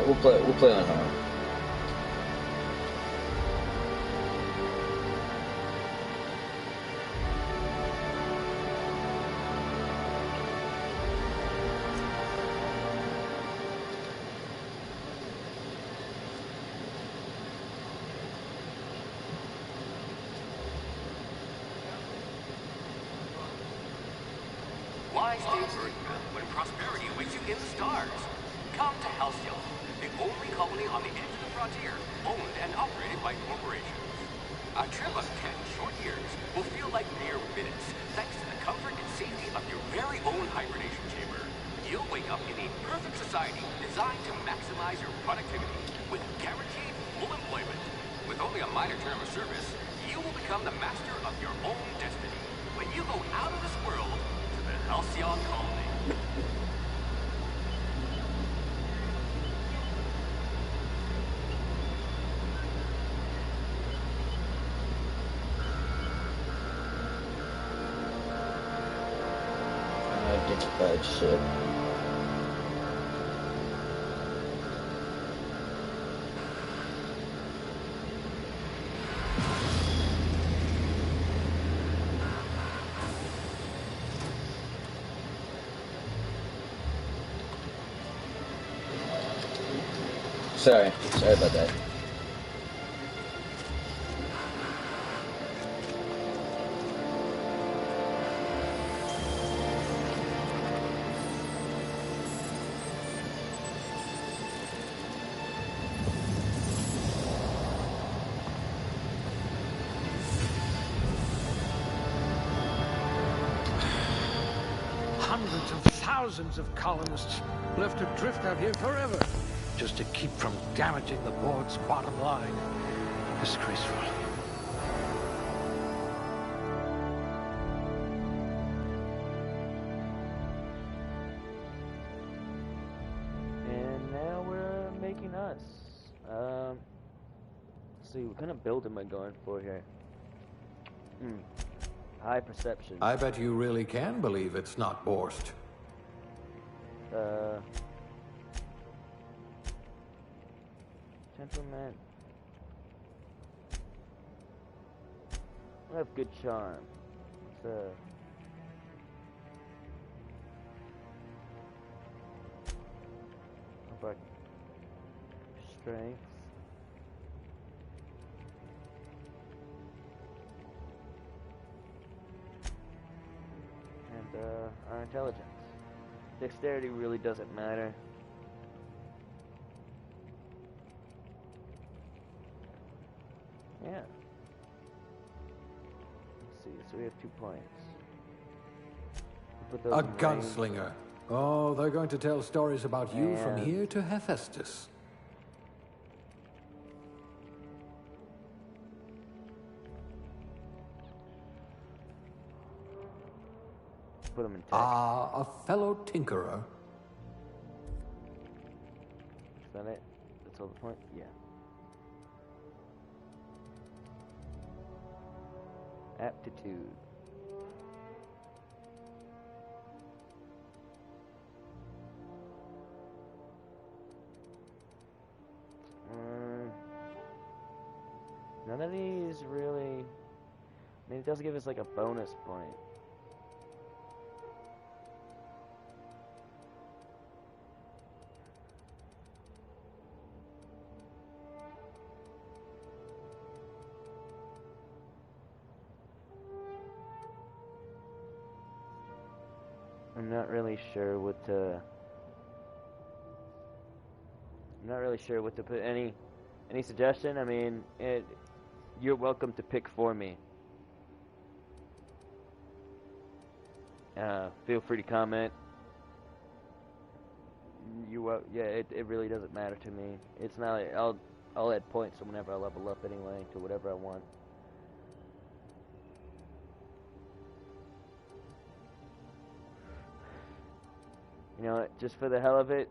We'll play on hard. Why stay Earthbound when prosperity awaits you in the stars? Come to Halcyon, the only colony on the edge of the frontier, owned and operated by corporations. A trip of 10 short years will feel like mere minutes, thanks to the comfort and safety of your very own hibernation chamber. You'll wake up in a perfect society designed to maximize your productivity with guaranteed full employment. With only a minor term of service, you will become the master of your own destiny when you go out of this world to the Halcyon Colony. Identified ship. Sorry about that. Hundreds of thousands of colonists left adrift out here forever, just to keep from damaging the board's bottom line. Disgraceful. And now we're making us. Let's see, what kind of build am I going for here? High perception. I bet you really can believe it's not Borst. Temperament. I have good charm. It's how about strength? And our intelligence. Dexterity really doesn't matter. Yeah. Let's see, so we have 2 points. Put those A in range. gunslinger. Oh, they're going to tell stories about you from And- here to Hephaestus. Put them in tech. Ah, a fellow tinkerer. Is that it? That's all the point? Yeah. Aptitude. None of these really... I mean, it does give us like a bonus point. I'm not really sure what to... I'm not really sure what to put. Any suggestion? I mean, you're welcome to pick for me. Feel free to comment. Yeah, it really doesn't matter to me. It's not like I'll add points whenever I level up anyway to whatever I want. You know what, just for the hell of it,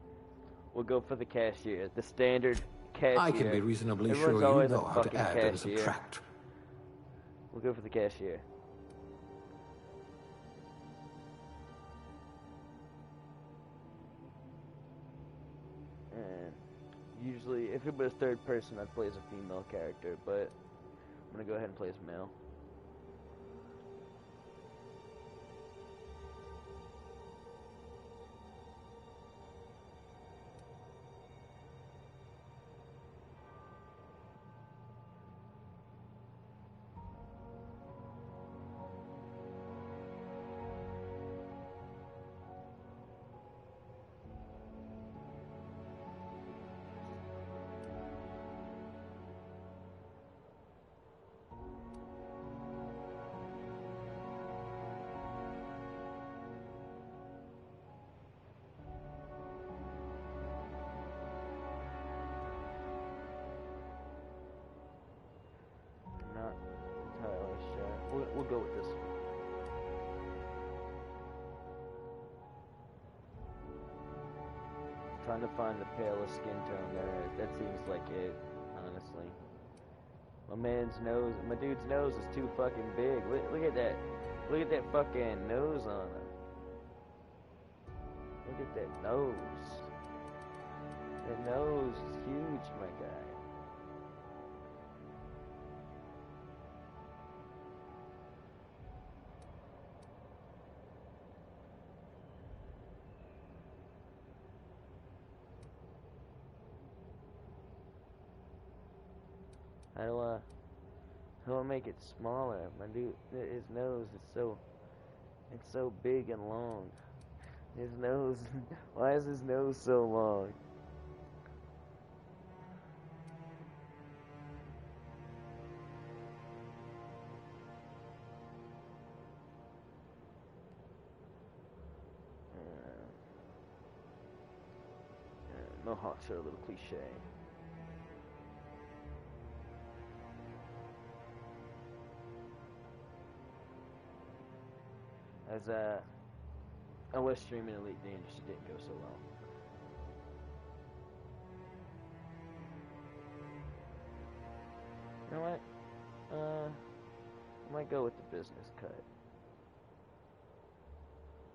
we'll go for the cashier. The standard cashier. I can be reasonably Everyone's sure you always a know how to fucking add and cashier. subtract. We'll go for the cashier. And Usually, if it was third person, I'd play as a female character, but I'm gonna go ahead and play as male. Not entirely sure. We'll go with this one. Trying to find the palest skin tone there. That seems like it, honestly. My dude's nose is too fucking big. Look at that. Look at that fucking nose on him. Look at that nose. That nose is huge, my guy. How do I make it smaller? My dude, his nose is it's so big and long. His nose, why is his nose so long? Mohawks are a little cliche. As I was streaming Elite Dangerous, it didn't go so well. You know what? I might go with the business cut.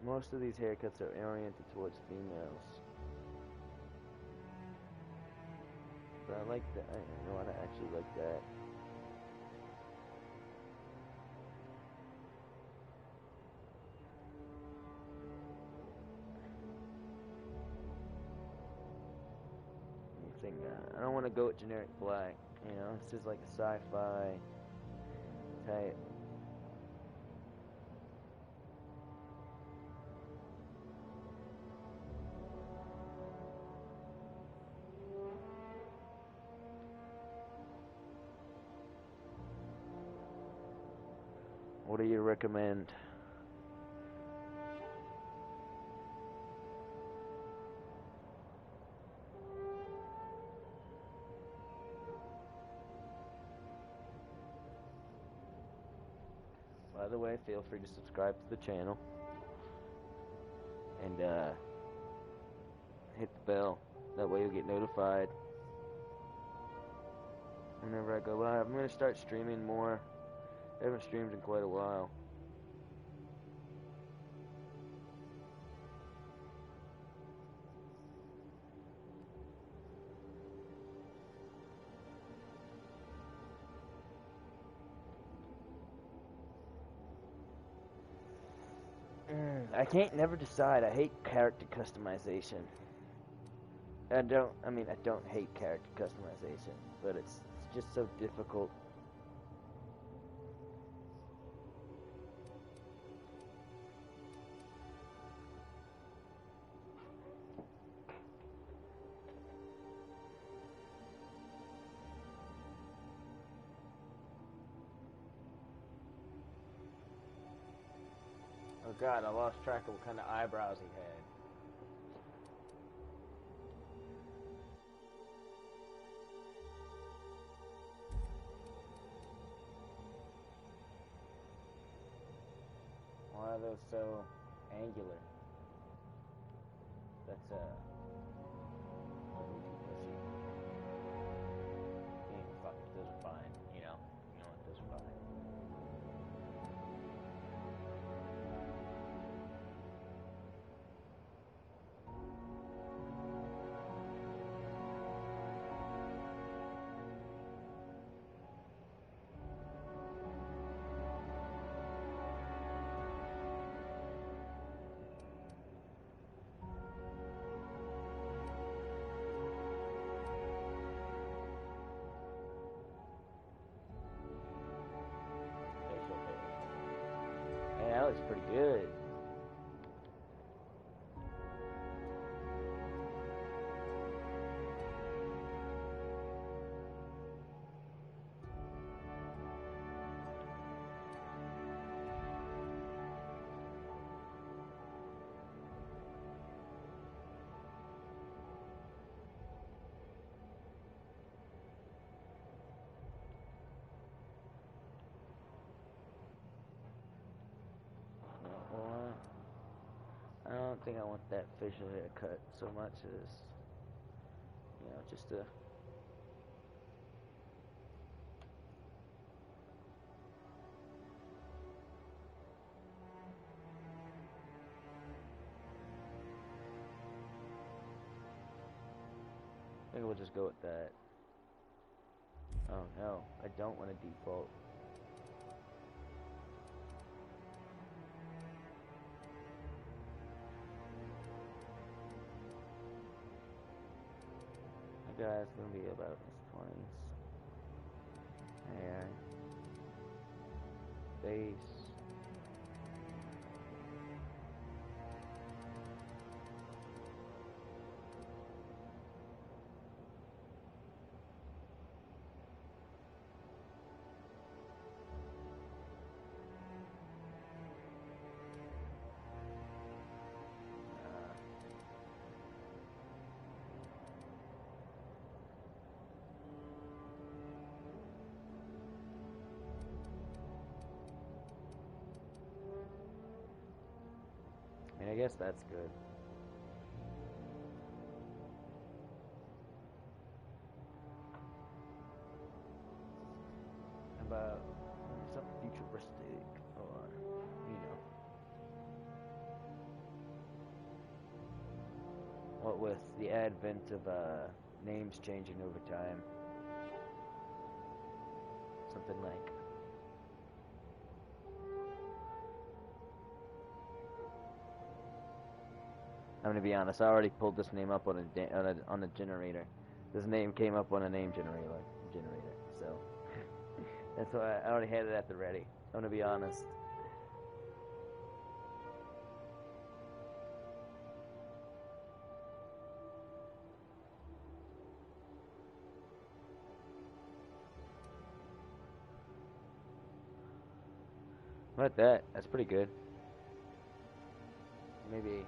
Most of these haircuts are oriented towards females. But I like that. You know what? I actually like that. I don't want to go with generic black. You know, this is like a sci-fi type. What do you recommend? By the way, feel free to subscribe to the channel and hit the bell. That way you'll get notified whenever I go live. I'm going to start streaming more. I haven't streamed in quite a while. I can't never decide. I hate character customization. I don't hate character customization, but it's just so difficult. Oh god, I lost track of what kind of eyebrows he had. Why are those so angular? That's way too pushy. Fuck it, those are fine. You know what, those are fine. looks pretty good. Well, I don't think I want that facial haircut so much as, you know, just a... I think we'll just go with that. Oh no, I don't want to default. The guy's gonna be about his 20s. Hair. Face. I mean, I guess that's good. How about something futuristic, or, you know. What with the advent of names changing over time. Something like... I'm gonna be honest. I already pulled this name up on a generator. This name came up on a name generator. So that's why I already had it at the ready. I'm gonna be honest. How about that? That's pretty good. Maybe.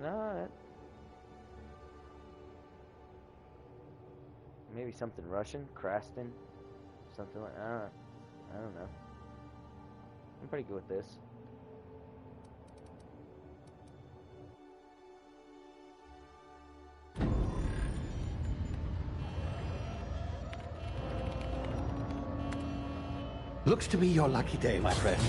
No, maybe something Russian, Krastin, something like I don't know. I'm pretty good with this. Looks to be your lucky day, my friend.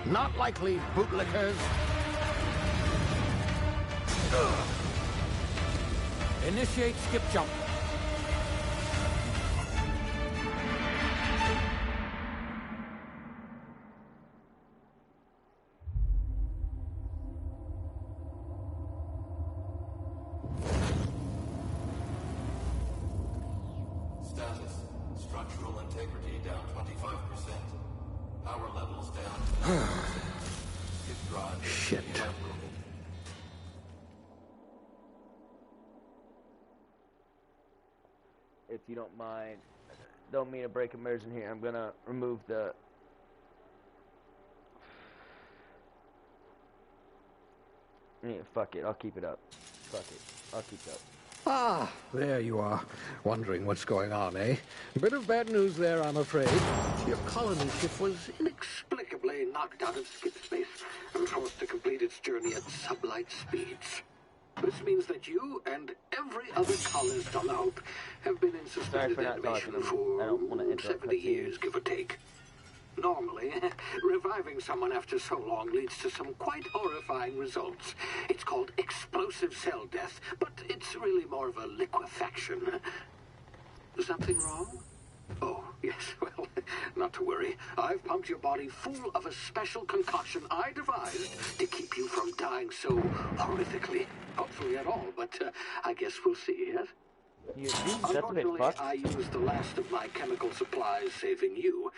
Not likely, bootlickers. Initiate skip jump. Status. Structural integrity down 25%. Power levels down. Shit. If you don't mind, don't mean to break immersion here. I'm gonna remove the... Yeah, fuck it. I'll keep it up. Fuck it. I'll keep it up. Ah, there you are. Wondering what's going on, eh? A bit of bad news there, I'm afraid. Your colony ship was inexplicably knocked out of skip space and forced to complete its journey at sublight speeds. This means that you and every other colonist on the Hope have been in suspended animation for 70 years, give or take. Normally, reviving someone after so long leads to some quite horrifying results. It's called explosive cell death, but it's really more of a liquefaction. Something wrong? Oh, yes, well, not to worry. I've pumped your body full of a special concoction I devised to keep you from dying so horrifically. Hopefully at all, but I guess we'll see, yes? That's a bit Unfortunately, fucked. I used the last of my chemical supplies saving you.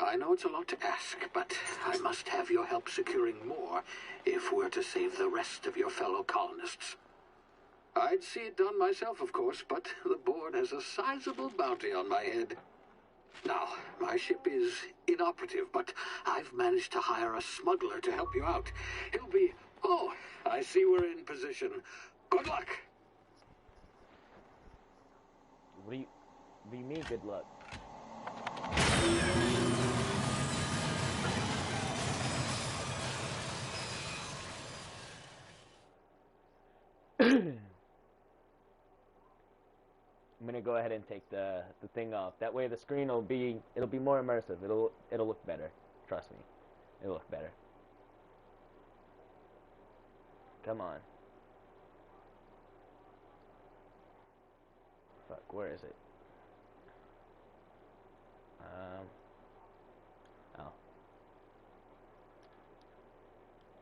I know it's a lot to ask, but I must have your help securing more if we're to save the rest of your fellow colonists. I'd see it done myself, of course, but the board has a sizable bounty on my head. Now, my ship is inoperative, but I've managed to hire a smuggler to help you out. He'll be... Oh, I see we're in position. Good luck! What do you mean, good luck? I'm gonna go ahead and take the thing off. That way the screen it'll be more immersive. It'll look better. Trust me. It'll look better. Come on. Fuck, where is it? Oh.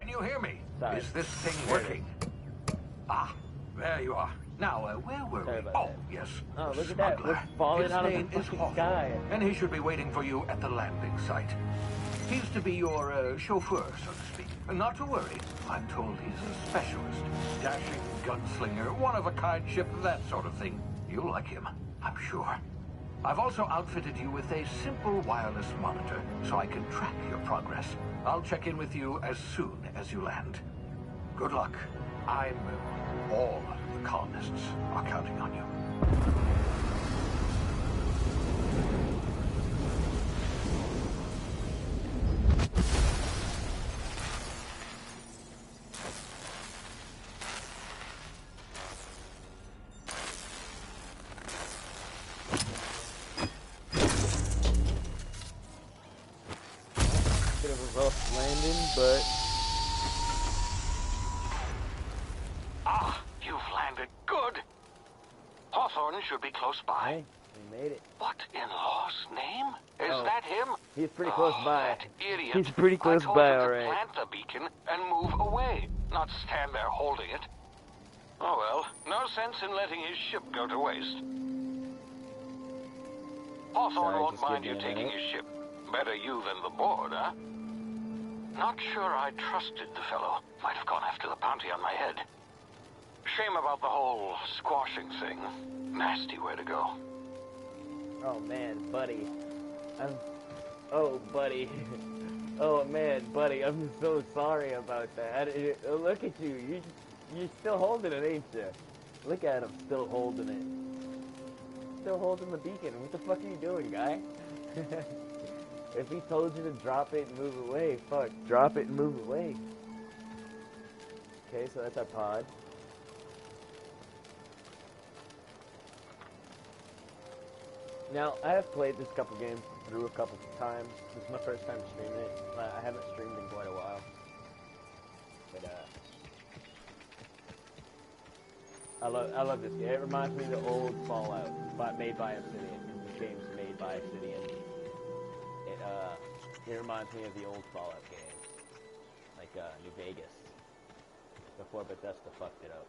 Can you hear me? Sorry. Is this thing There it working? Ah, there you are. Now, where were Sorry we? about Oh, that. yes. Oh, the look at that. smuggler. We're falling His out of the name is fucking Hawthorne, sky. and he should be waiting for you at the landing site. He's to be your chauffeur, so to speak. Not to worry. I'm told he's a specialist. Dashing gunslinger, one-of-a-kind ship, that sort of thing. You'll like him, I'm sure. I've also outfitted you with a simple wireless monitor, so I can track your progress. I'll check in with you as soon as you land. Good luck. All the colonists are counting on you. Bit of a rough landing, but Ah, you've landed good. Hawthorne should be close by. hey, we made it. What in law's name? Is Oh. that him? He's pretty close by. That idiot. He's pretty close I told by, him to alright. plant the beacon and move away, not stand there holding it. Oh well, no sense in letting his ship go to waste. Hawthorne Sorry, won't just mind give you me a taking minute. his ship. Better you than the board, huh? Not sure I trusted the fellow. Might have gone after the bounty on my head. Shame about the whole squashing thing. Nasty way to go. Oh man, buddy. Oh, buddy. Oh man, buddy, I'm so sorry about that. Look at you. You're still holding it, ain't you? Look at him, still holding it. Still holding the beacon. What the fuck are you doing, guy? If he told you to drop it and move away, fuck, drop it and move away. Okay, so that's our pod. Now, I have played this couple games through a couple times. This is my first time streaming it. I haven't streamed in quite a while. But, I love this game. It reminds me of the old Fallout, made by Obsidian. The games made by Obsidian. It reminds me of the old Fallout games, like New Vegas, before Bethesda fucked it up.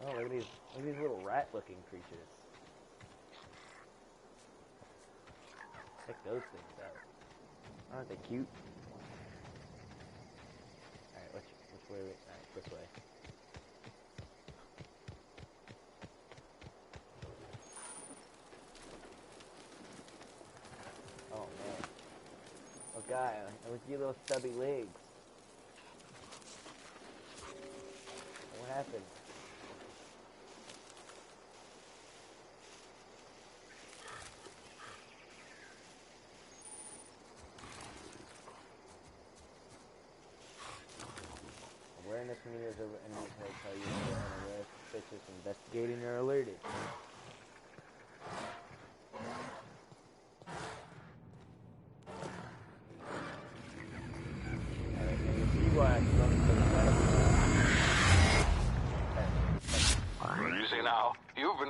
Oh, look at these little rat-looking creatures. Check those things out. Aren't they cute? Alright, which way? Alright, this way. Oh man. Oh guy, with your little stubby legs. What happened? Awareness meters over enemies may tell you if they're unaware, suspicious, investigating, or alerted.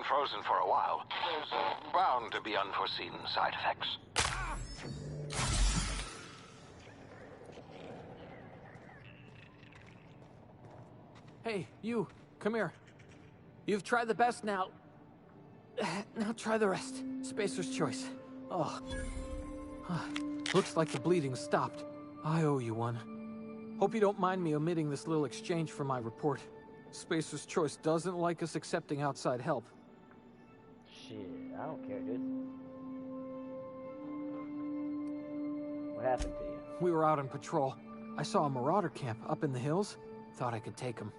been frozen for a while. There's bound to be unforeseen side effects. Hey, you, come here. You've tried the best now. Now try the rest. Spacer's choice. Oh. Looks like the bleeding stopped. I owe you one. Hope you don't mind me omitting this little exchange for my report. Spacer's choice doesn't like us accepting outside help. Shit, I don't care, dude. What happened to you? We were out on patrol. I saw a marauder camp up in the hills. Thought I could take him.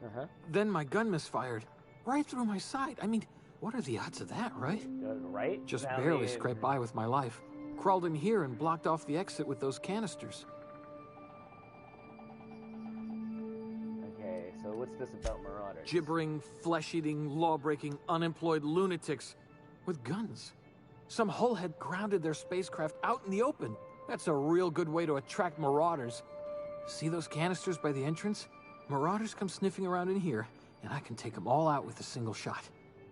Uh-huh. Then my gun misfired. Right through my side. I mean, what are the odds of that, right? Right? Just I barely mean, scraped by with my life. Crawled in here and blocked off the exit with those canisters. Okay, so what's this about marauders? Gibbering, flesh-eating, law-breaking, unemployed lunatics with guns. Some hullhead grounded their spacecraft out in the open. That's a real good way to attract marauders. See those canisters by the entrance? Marauders come sniffing around in here, and I can take them all out with a single shot.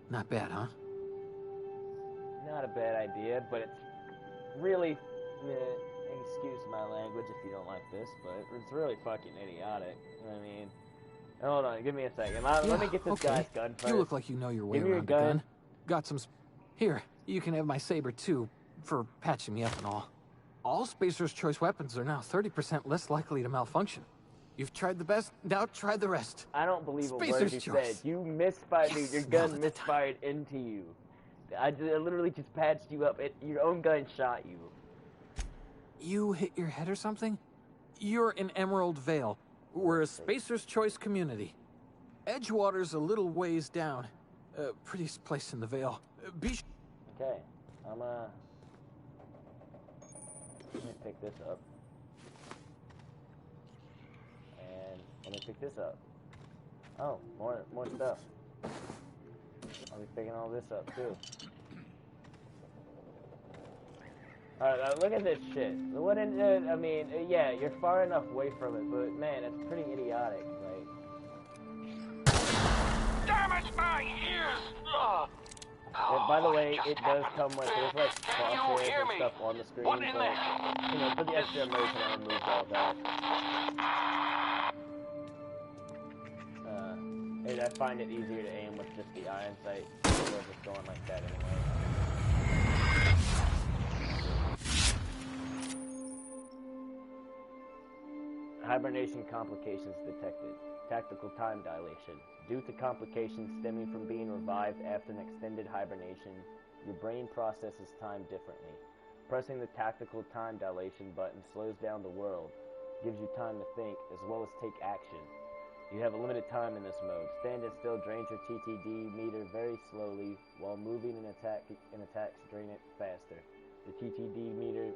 Not bad, huh? Not a bad idea, but it's really, excuse my language if you don't like this, but it's really fucking idiotic. I mean, hold on, give me a second. Let me get this guy's gun first. You look like you know your way Give me your around a gun. Got some... Here, you can have my saber too, for patching me up and all. All Spacer's Choice weapons are now 30% less likely to malfunction. You've tried the best, now try the rest. I don't believe a word Spacer's you choice. said. You misfired, Yes, your now's gun the misfired into you. I literally just patched you up. Your own gun shot you. You hit your head or something? You're in Emerald Vale. We're a Spacer's Choice community. Edgewater's a little ways down. Prettiest place in the Vale. Okay, let me pick this up. And let me pick this up. Oh, more stuff. I'll be picking all this up too. Alright, look at this shit. What in, I mean, yeah, you're far enough away from it, but man, it's pretty idiotic. Like, Damn it, my ears! by the way, it does come with, there's like crosshairs and stuff on the screen, What in but, you know, for the extra emotion, I removed all that. And I find it easier to aim with just the iron sight, instead of just going like that anyway. Hibernation complications detected. Tactical time dilation. Due to complications stemming from being revived after an extended hibernation, your brain processes time differently. Pressing the tactical time dilation button slows down the world, gives you time to think, as well as take action. You have a limited time in this mode. Stand still drains your TTD meter very slowly, while moving and attacks drain it faster. The TTD meter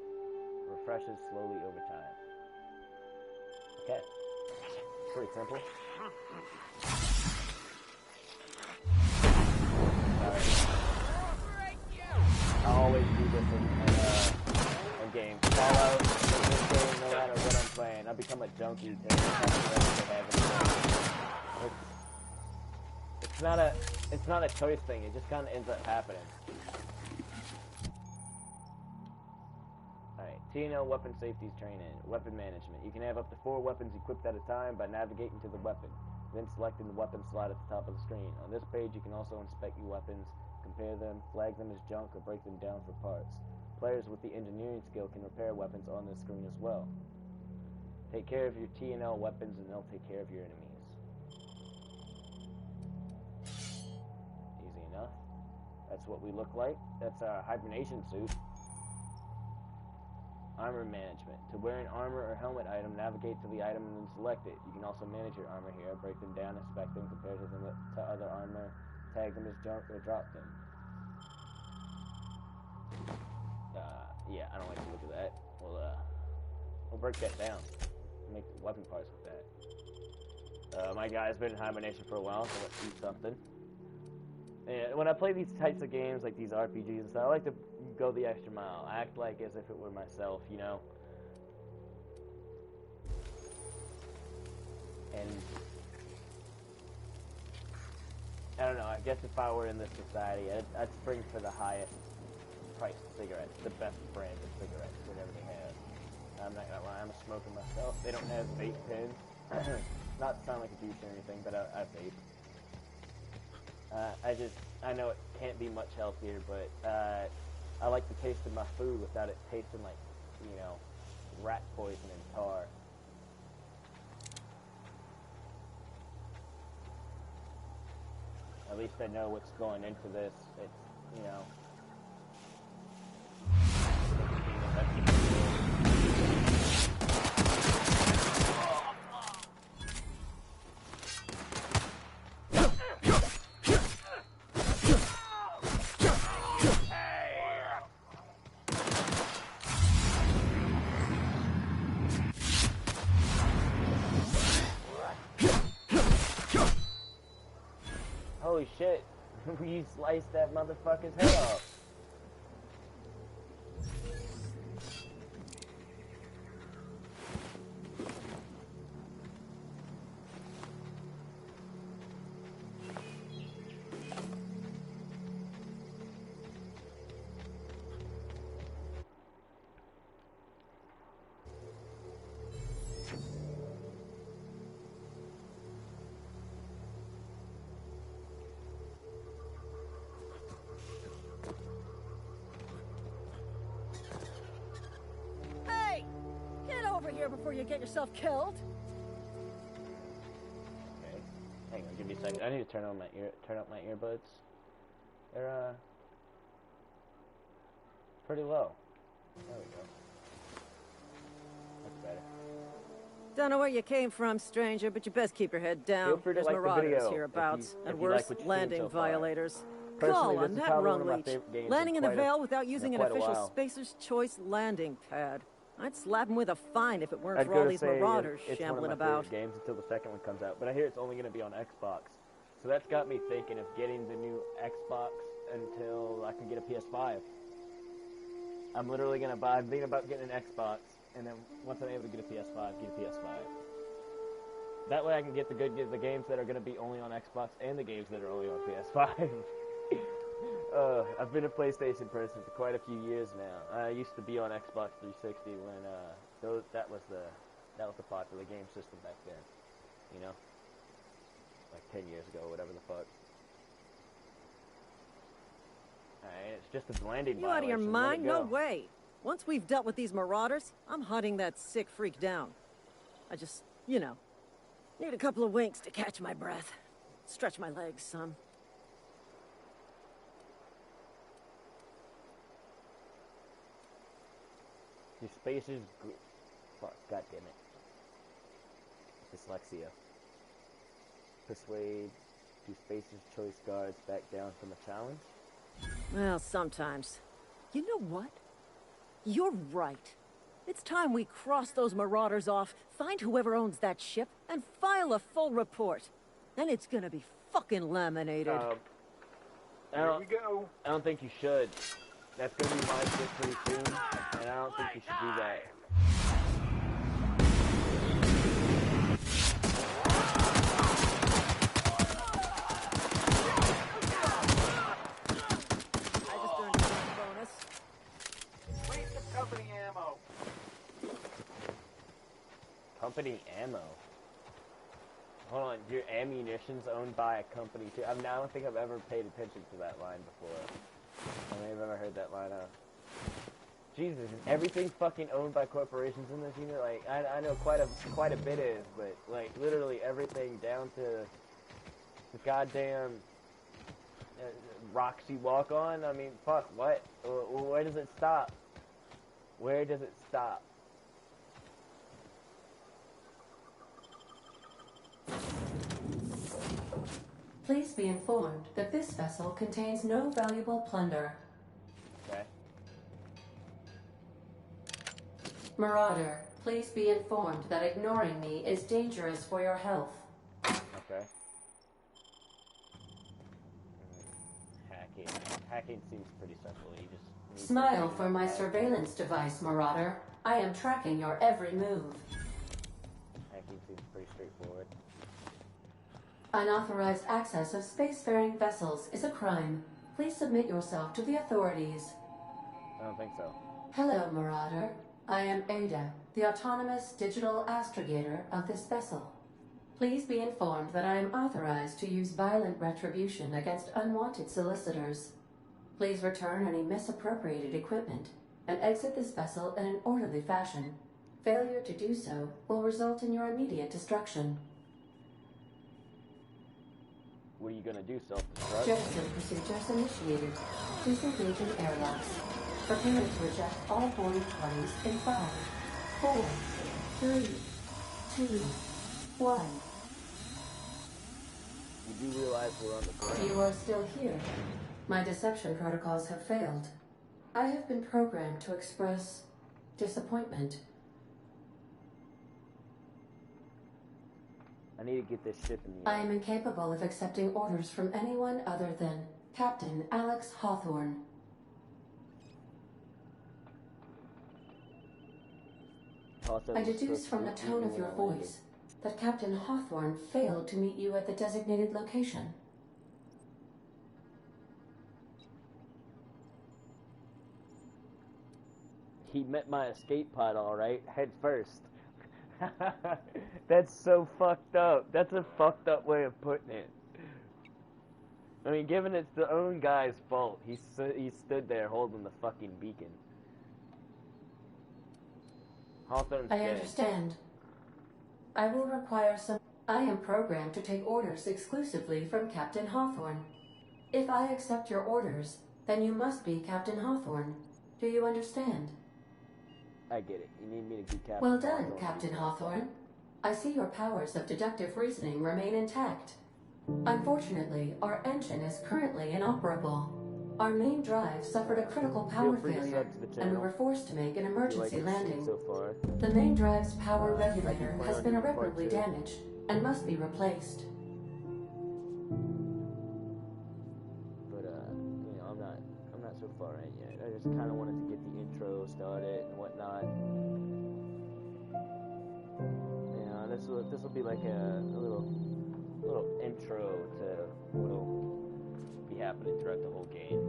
refreshes slowly over time. Okay. Pretty simple. I always do this in games. Fallout, in this game, no matter what I'm playing, I become a junkie to it's not a choice thing, it just kind of ends up happening. Alright, TNL weapon safeties training, weapon management. You can have up to 4 weapons equipped at a time by navigating to the weapon, then selecting the weapon slot at the top of the screen. On this page, you can also inspect your weapons, compare them, flag them as junk, or break them down for parts. Players with the engineering skill can repair weapons on this screen as well. Take care of your TNL weapons and they'll take care of your enemies. Easy enough. That's what we look like. That's our hibernation suit. Armor management. To wear an armor or helmet item, navigate to the item and then select it. You can also manage your armor here, break them down, inspect them, compare them to other armor, tag them as junk, or drop them. Yeah, I don't like to look at that. We'll break that down. Make weapon parts with that. My guy's been in hibernation for a while, so let's do something. And when I play these types of games, like these RPGs and stuff, I like to go the extra mile. Act like as if it were myself, you know? And I don't know, I guess if I were in this society, I'd spring for the highest priced cigarettes, the best brand of cigarettes, whatever they have. I'm not gonna lie, I'm a smoker myself. They don't have vape pens. Not to sound like a douche or anything, but I vape. I know it can't be much healthier, but I like the taste of my food without it tasting like, you know, rat poison and tar. At least I know what's going into this. It's, you know. Holy shit, you sliced that motherfucker's head off. Before you get yourself killed. Okay. Hang on, give me a second. I need to turn up my earbuds. They're pretty low. There we go. That's better. Don't know where you came from, stranger, but you best keep your head down. Feel free to There's like the marauders video hereabouts, if and you like worse, what you've seen landing so far. violators. Personally, Call this on is that probably one of my rung leech. favorite games Landing in the quite a- Vale without using an quite a official while. Spacer's Choice landing pad. I'd slap him with a fine if it weren't I'd for go all to these say marauders it's shambling one of my about. favorite games until the second one comes out, but I hear it's only going to be on Xbox. So that's got me thinking of getting the new Xbox until I can get a PS5. I'm literally going to buy, I'm thinking about getting an Xbox, and then once I'm able to get a PS5, get a PS5. That way I can get the games that are going to be only on Xbox and the games that are only on PS5. I've been a PlayStation person for quite a few years now. I used to be on Xbox 360 when that was the popular game system back then. You know, like 10 years ago, whatever the fuck. Alright, it's just a landing You out of your violation. mind? Let it No go. way. Once we've dealt with these marauders, I'm hunting that sick freak down. I just, you know, need a couple of winks to catch my breath. Stretch my legs, son. Your spaces. Fuck, god damn it. Dyslexia. Persuade. Do Spacer's Choice guards back down from a challenge? Well, sometimes. You know what? You're right. It's time we cross those marauders off, find whoever owns that ship, and file a full report. Then it's gonna be fucking laminated. There you go. I don't think you should. That's gonna be my shit pretty soon, and I don't think you should do that. I just earned a bonus. Waste of company ammo. Company ammo. Hold on, your ammunition's owned by a company too. I don't think I've ever paid attention to that line before. I may have ever heard that line out. Jesus, is everything fucking owned by corporations in this unit? Like, I know quite a bit is, but like literally everything down to the goddamn rocks you walk on. I mean, fuck, what? Where does it stop? Where does it stop? Please be informed that this vessel contains no valuable plunder. Okay. Marauder, please be informed that ignoring me is dangerous for your health. Okay. Hacking seems pretty simple. You just need Smile to- for my surveillance device, Marauder. I am tracking your every move. Hacking seems pretty straightforward. Unauthorized access of spacefaring vessels is a crime. Please submit yourself to the authorities. I don't think so. Hello, Marauder. I am Ada, the autonomous digital astrogator of this vessel. Please be informed that I am authorized to use violent retribution against unwanted solicitors. Please return any misappropriated equipment and exit this vessel in an orderly fashion. Failure to do so will result in your immediate destruction. What are you gonna do, self-destruct? Jettison procedures initiated. Disengaging airlocks. Prepare to eject all boarding parties in 5, 4, 3, 2, 1. You do realize we're on the ground? You are still here. My deception protocols have failed. I have been programmed to express disappointment. I need to get this ship in the air. I am incapable of accepting orders from anyone other than Captain Alex Hawthorne. I deduce from the tone of your voice that Captain Hawthorne failed to meet you at the designated location. He met my escape pod alright, head first. That's so fucked up. That's a fucked up way of putting it. I mean, given it's the own guy's fault, he stood there holding the fucking beacon. Hawthorne's dead. I understand. I will require some... I am programmed to take orders exclusively from Captain Hawthorne. If I accept your orders, then you must be Captain Hawthorne. Do you understand? I get it. You need me to be Captain Well done, Hawthorne. Captain Hawthorne. I see your powers of deductive reasoning remain intact. Unfortunately, our engine is currently inoperable. Our main drive suffered a critical power failure, and we were forced to make an emergency landing. So far. The main drive's power regulator has been irreparably damaged and must be replaced. But you know, I'm not so far in yet. I just kind of wanted to get the intro started and whatnot. You know, this will be like a little intro to what'll be happening throughout the whole game.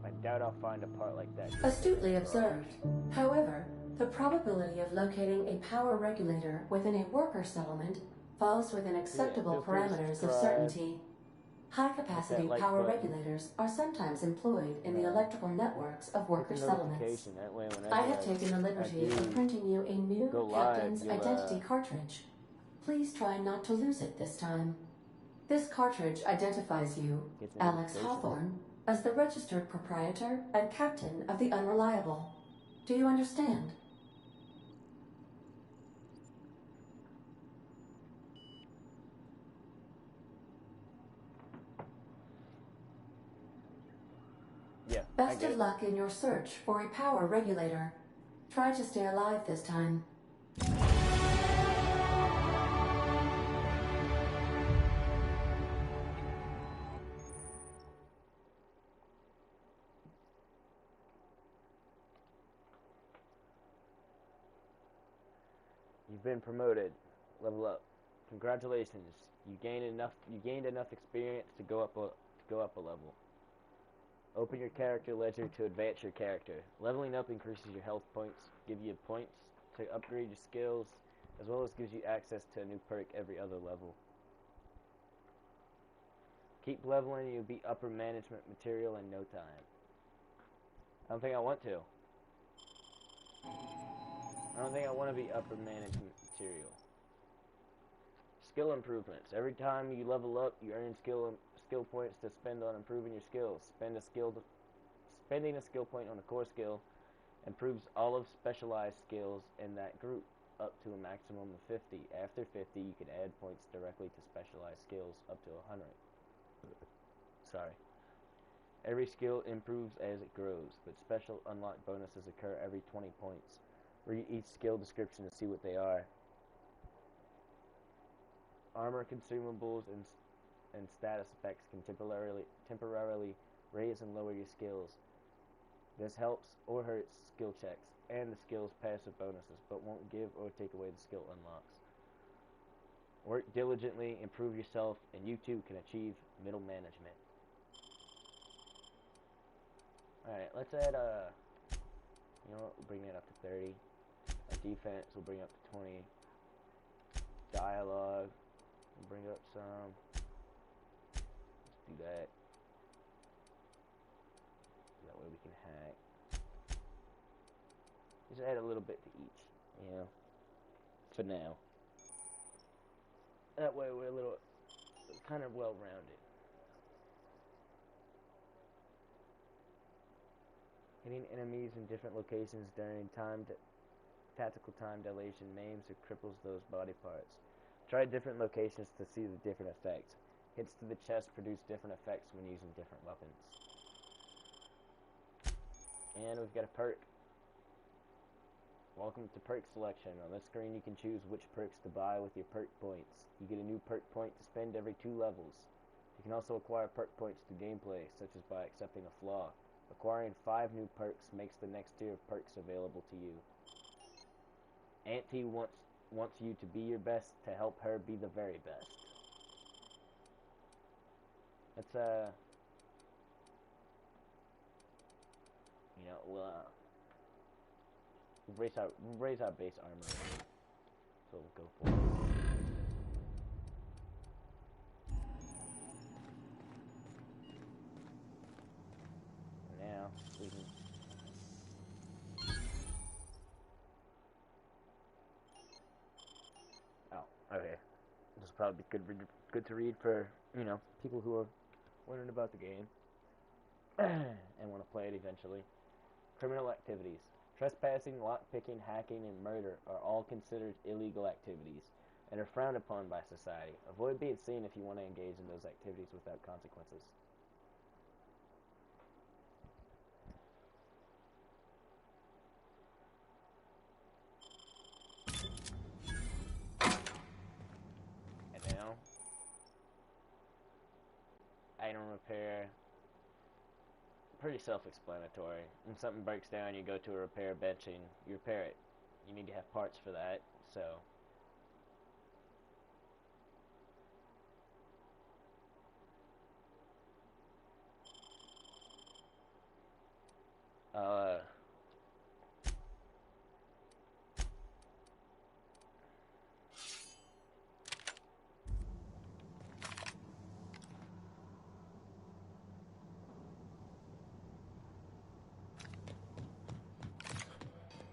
I doubt I'll find a part like that. Astutely observed. However, the probability of locating a power regulator within a worker settlement falls within acceptable parameters of certainty. High-capacity power regulators are sometimes employed in the electrical networks of worker settlements. That way I have taken the liberty of printing you a new Captain's Identity cartridge. Please try not to lose it this time. This cartridge identifies you, Alex Hawthorne, as the registered proprietor and captain of the Unreliable. Do you understand? Yeah. Best of luck in your search for a power regulator. Try to stay alive this time. You've been promoted. Level up. Congratulations. You gained enough experience to go up a level. Open your character ledger to advance your character. Leveling up increases your health points, give you points to upgrade your skills, as well as gives you access to a new perk every other level. Keep leveling and you'll be upper management material in no time. I don't think I want to. I don't think I want to be upper management material. Skill improvements. Every time you level up, you earn skill points to spend on improving your skills. Spending a skill point on a core skill improves all of specialized skills in that group up to a maximum of 50. After 50, you can add points directly to specialized skills up to 100. Sorry. Every skill improves as it grows, but special unlock bonuses occur every 20 points. Read each skill description to see what they are. Armor, consumables, and status effects can temporarily raise and lower your skills. This helps or hurts skill checks and the skill's passive bonuses, but won't give or take away the skill unlocks. Work diligently, improve yourself, and you too can achieve middle management. Alright, let's add you know what, we'll bring that up to 30. Our defense will bring up to 20. Dialogue, we'll bring up some. Let's do that. That way we can hack. Just add a little bit to each, you know, for now. That way we're a little, kind of well-rounded. Hitting enemies in different locations during tactical time dilation maims or cripples those body parts. Try different locations to see the different effects. Hits to the chest produce different effects when using different weapons. And we've got a perk. Welcome to perk selection. On this screen you can choose which perks to buy with your perk points. You get a new perk point to spend every 2 levels. You can also acquire perk points through gameplay, such as by accepting a flaw. Acquiring 5 new perks makes the next tier of perks available to you. Auntie wants you to be your best to help her be the very best. Let's you know, we'll raise our base armor. So we'll go for it. Now we can. Oh, okay. This will probably be good to read for, you know, people who are wondering about the game and want to play it eventually. Criminal activities. Trespassing, lockpicking, hacking, and murder are all considered illegal activities and are frowned upon by society. Avoid being seen if you want to engage in those activities without consequences. And now, item repair. Pretty self-explanatory. When something breaks down, you go to a repair bench and you repair it. You need to have parts for that, so.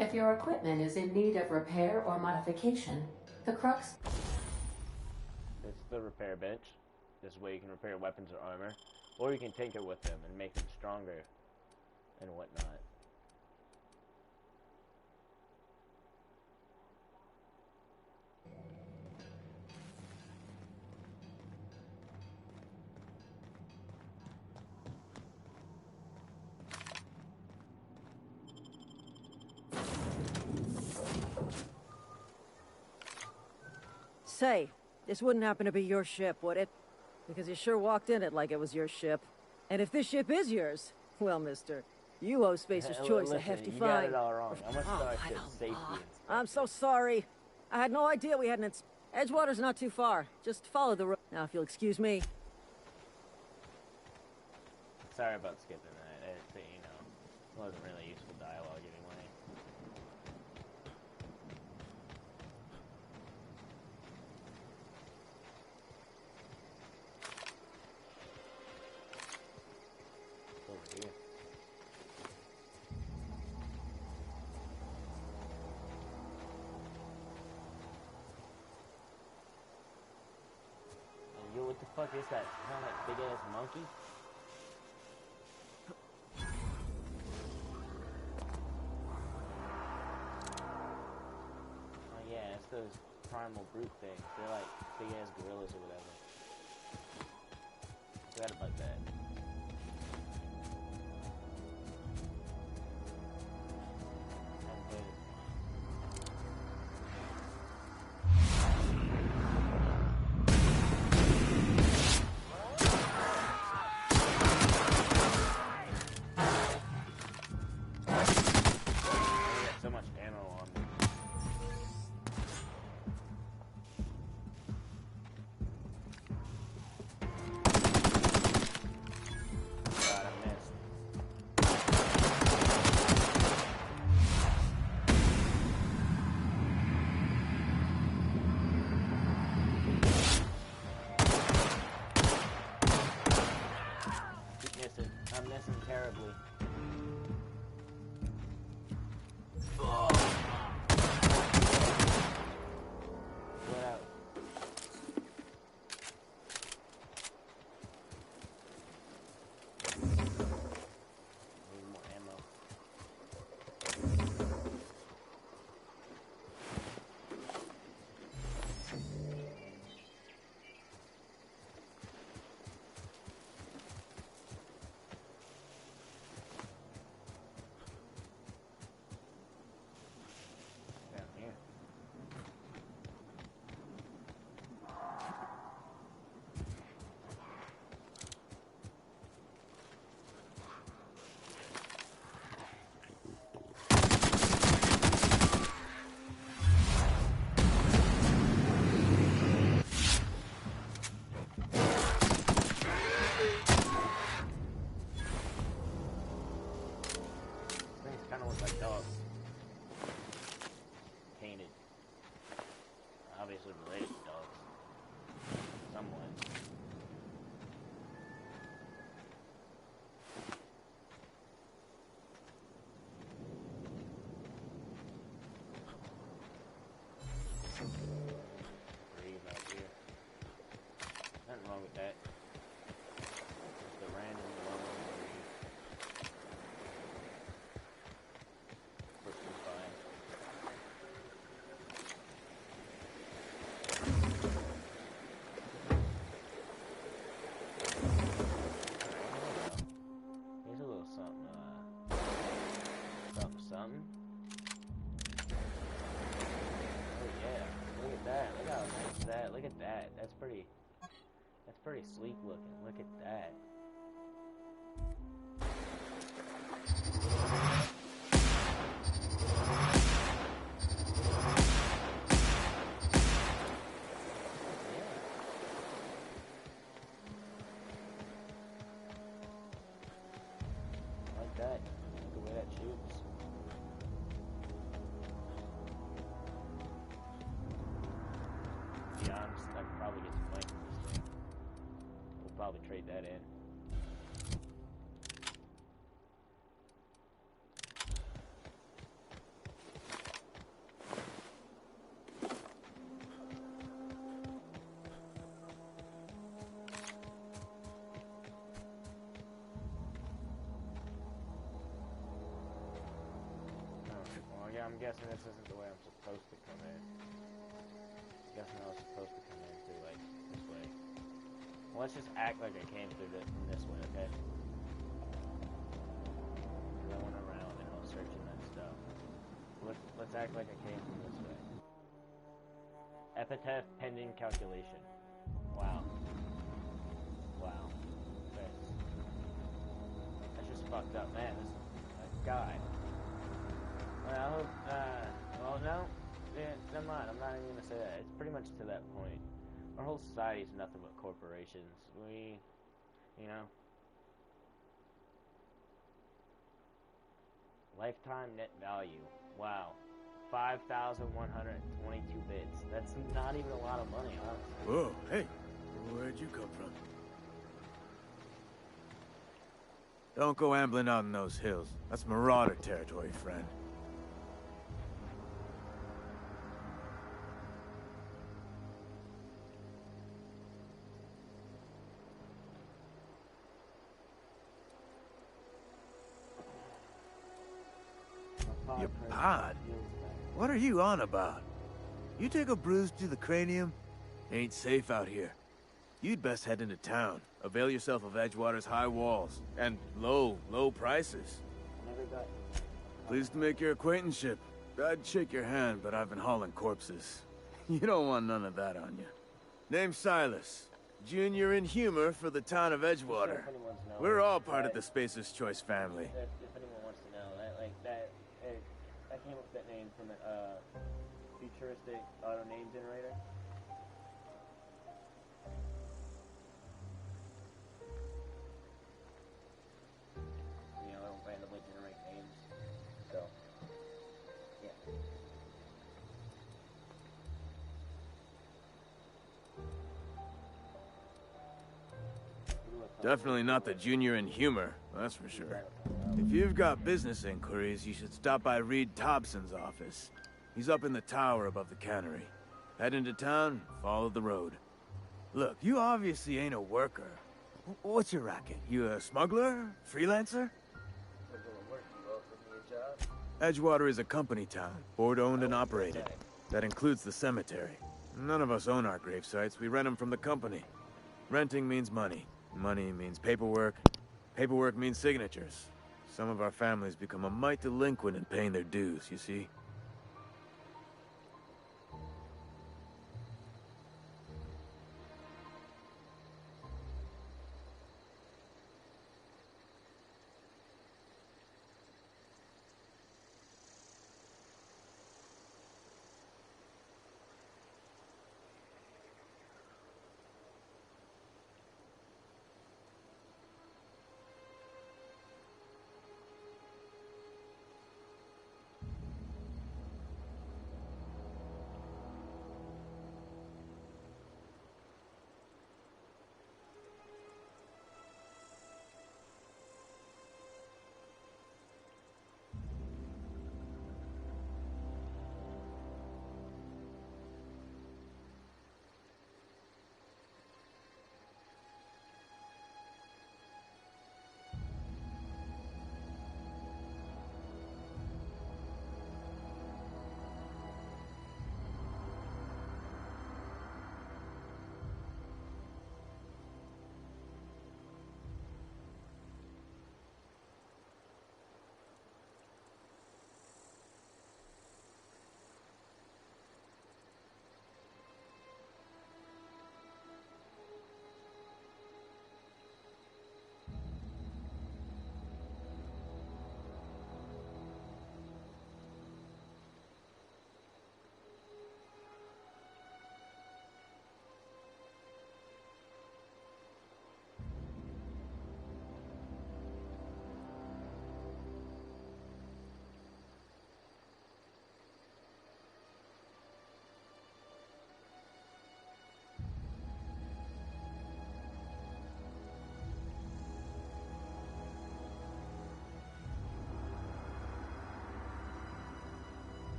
If your equipment is in need of repair or modification, the crux... It's the repair bench. This way you can repair weapons or armor, or you can tinker with them and make them stronger and whatnot. Say, this wouldn't happen to be your ship, would it? Because you sure walked in it like it was your ship. And if this ship is yours, well, mister, you owe Spacer's Choice a hefty fine. You got it all wrong. I'm gonna start ship safety inspection. I'm so sorry. I had no idea we had an Edgewater's not too far. Just follow the road. Now, if you'll excuse me. Sorry about skipping that. You know, it wasn't really useful dialogue anyway. Over here. Yo, what the fuck is that? Kind of like big ass monkey? Oh yeah, it's those primal brute things. They're like big ass gorillas or whatever. Forgot about that. that. Just a random loan person fine. Here's a little something, something. Oh yeah, look at that. Look how nice that. Look at that. That's pretty sleek looking. Look at that. That. Look the way that shoots. To be honest, I could probably get some money from this thing. We'll probably trade that in. I'm guessing this isn't the way I'm supposed to come in. I'm guessing I was supposed to come in through, like, this way. Well, let's just act like I came through from this way, okay? Because I went around and I was searching that stuff. Let's act like I came from this way. Epitaph pending calculation. Wow. Wow. That's just fucked up, man. This guy. Well, well, no, yeah, never mind. I'm not even gonna say that. It's pretty much to that point. Our whole society is nothing but corporations. We, you know, lifetime net value. Wow, 5,122 bits. That's not even a lot of money, honestly. Whoa, hey, where'd you come from? Don't go ambling out in those hills. That's Marauder territory, friend. Your pod? What are you on about? You take a bruise to the cranium? Ain't safe out here. You'd best head into town. Avail yourself of Edgewater's high walls and low prices. Pleased to make your acquaintanceship. I'd shake your hand, but I've been hauling corpses. You don't want none of that on you. Name's Silas. Junior in humor for the town of Edgewater. We're all part of the Spacer's Choice family. If anyone wants to know, I came up with that name from a futuristic auto name generator. You know, it'll randomly generate names. So, yeah. Definitely not the Junior in humor, that's for sure. If you've got business inquiries, you should stop by Reed Thompson's office. He's up in the tower above the cannery. Head into town, follow the road. Look, you obviously ain't a worker. What's your racket? You a smuggler? Freelancer? Edgewater is a company town, board-owned and operated. That includes the cemetery. None of us own our grave sites, we rent them from the company. Renting means money. Money means paperwork. Paperwork means signatures. Some of our families become a mite delinquent in paying their dues, you see?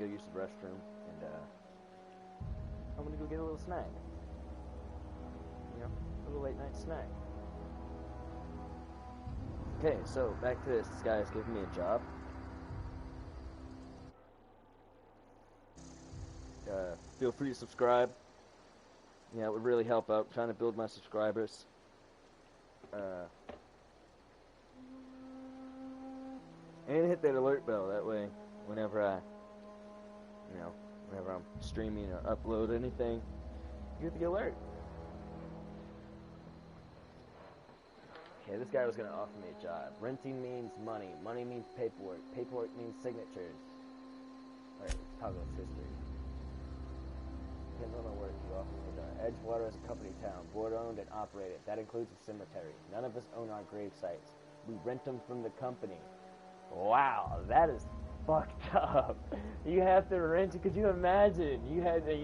go use the restroom, and I'm gonna go get a little snack. You know, a little late night snack. Okay, so back to this. This guy's giving me a job. Feel free to subscribe. Yeah, it would really help out. I'm trying to build my subscribers. And hit that alert bell. That way, whenever I'm streaming or upload anything, you get the alert. Okay, this guy was going to offer me a job. Renting means money. Money means paperwork. Paperwork means signatures. Alright, let's talk about his history. Depends on the work you offer me. Edgewater is a company town, board owned and operated. That includes a cemetery. None of us own our grave sites. We rent them from the company. Wow, that is fucked up. You have to rent it. Could you imagine? You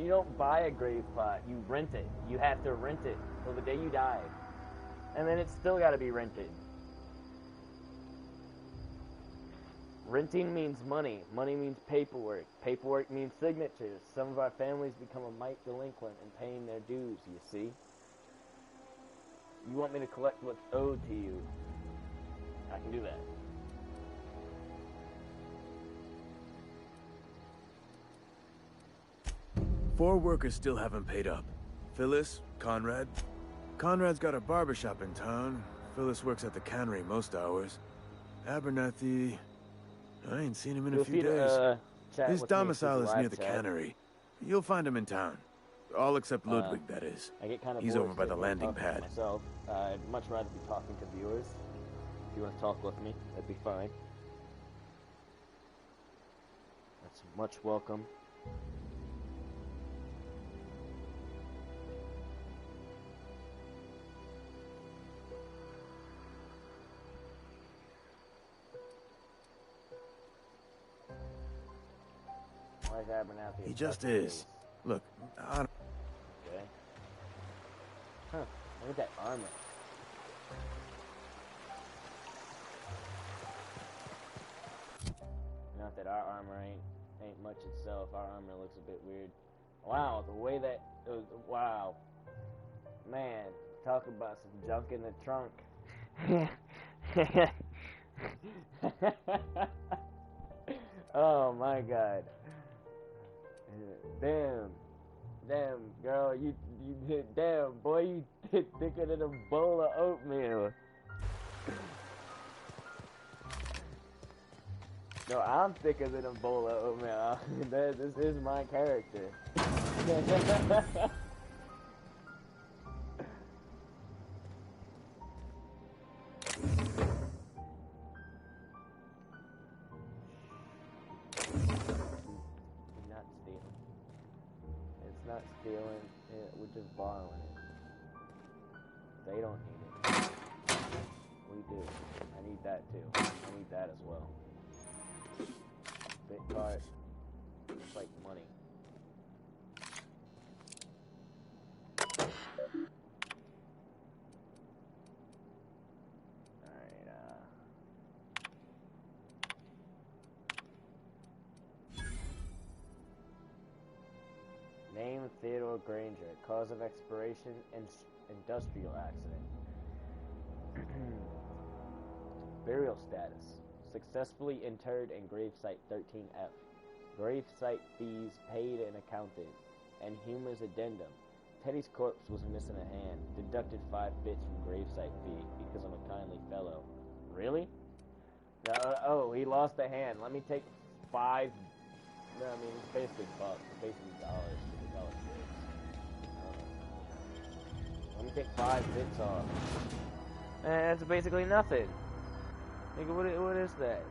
don't buy a grave plot. You rent it. You have to rent it till the day you die. And then it's still got to be rented. Renting means money. Money means paperwork. Paperwork means signatures. Some of our families become a mite delinquent in paying their dues, you see. You want me to collect what's owed to you. I can do that. Four workers still haven't paid up. Phyllis, Conrad. Conrad's got a barbershop in town. Phyllis works at the cannery most hours. Abernathy... I ain't seen him in a few days. His domicile is near the cannery. You'll find him in town. All except Ludwig, that is. I get kind of He's over by the landing pad. Myself. I'd much rather be talking to viewers. If you want to talk with me, that'd be fine. That's much welcome. He just is. Look, I don't... Okay. Huh. Look at that armor. Not that our armor ain't much itself. Our armor looks a bit weird. Wow, the way that... wow. Man, talk about some junk in the trunk. Oh my god. Damn, girl, you damn, boy, you thicker than a bowl of oatmeal. No, I'm thicker than a bowl of oatmeal. This is my character. Not stealing it, we're just borrowing it. They don't need it. We do. I need that too. I need that as well. Bit card. It's like money. Name Theodore Granger. Cause of expiration, industrial accident. Burial status. Successfully interred in gravesite 13F. Gravesite fees paid and accounted. And Humor's addendum. Teddy's corpse was missing a hand. Deducted 5 bits from gravesite fee because I'm a kindly fellow. Really? Oh, he lost a hand. Let me take 5... No, I mean, it's basically bucks. It's basically dollars. Let me take 5 bits off. That's basically nothing. Nigga, what is that?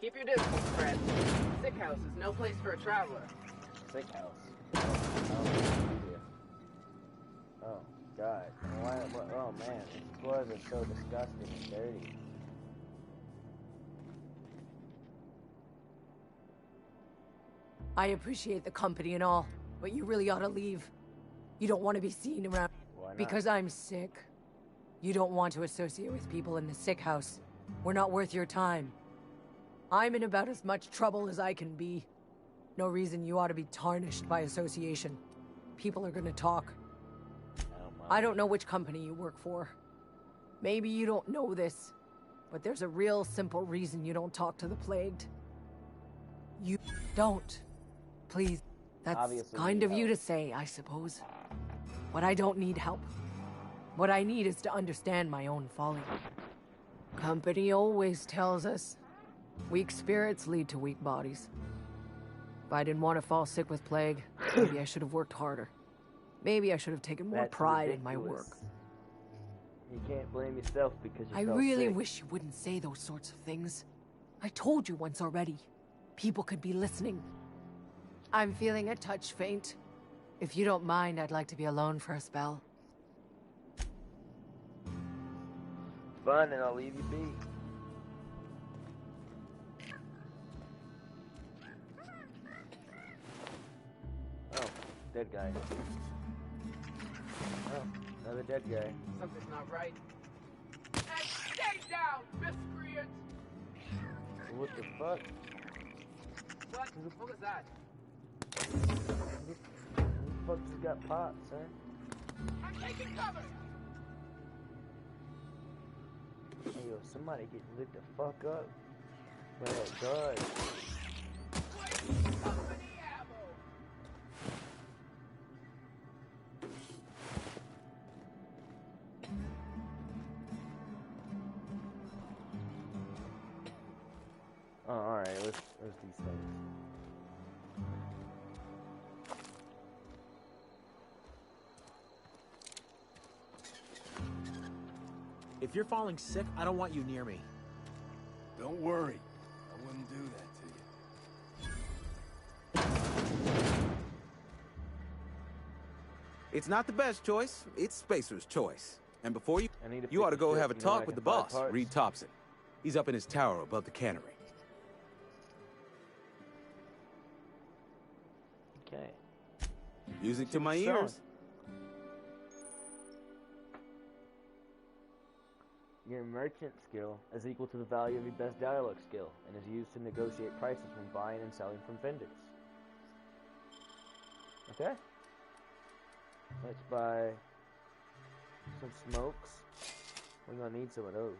Keep your distance, friend. Sick house is no place for a traveler. Sick house. Oh, God. Oh, man. These floors are so disgusting and dirty. I appreciate the company and all, but you really ought to leave. You don't want to be seen around. Why not? Because I'm sick. You don't want to associate with people in the sick house. We're not worth your time. I'm in about as much trouble as I can be. No reason you ought to be tarnished by association. People are gonna talk. I don't know which company you work for. Maybe you don't know this, but there's a real simple reason you don't talk to the plagued. You don't. Please. That's Obviously kind of you help. to say, I suppose. But I don't need help. What I need is to understand my own folly. Company always tells us, weak spirits lead to weak bodies. If I didn't want to fall sick with plague, maybe I should have worked harder. Maybe I should have taken more That's pride in my ridiculous. work. You can't blame yourself because you I felt really sick. wish you wouldn't say those sorts of things. I told you once already. People could be listening. I'm feeling a touch faint. If you don't mind, I'd like to be alone for a spell. Fun, and I'll leave you be. Oh, dead guy. Oh, another dead guy. Something's not right. And stay down, miscreant! What the fuck? What was that? Who the fuck just got popped, son? I'm taking cover! Hey, yo, somebody get lit the fuck up. By that guard. Company ammo! Oh, alright, let's these things. If you're falling sick, I don't want you near me. Don't worry. I wouldn't do that to you. It's not the best choice. It's Spacer's choice. And before you fix ought to the go ship. have a You know I talk with the can find boss, parts. Reed Thompson. He's up in his tower above the cannery. Okay. Music to Keep my it going. ears. Your merchant skill is equal to the value of your best dialogue skill and is used to negotiate prices when buying and selling from vendors. Okay. Let's buy some smokes. We're gonna need some of those.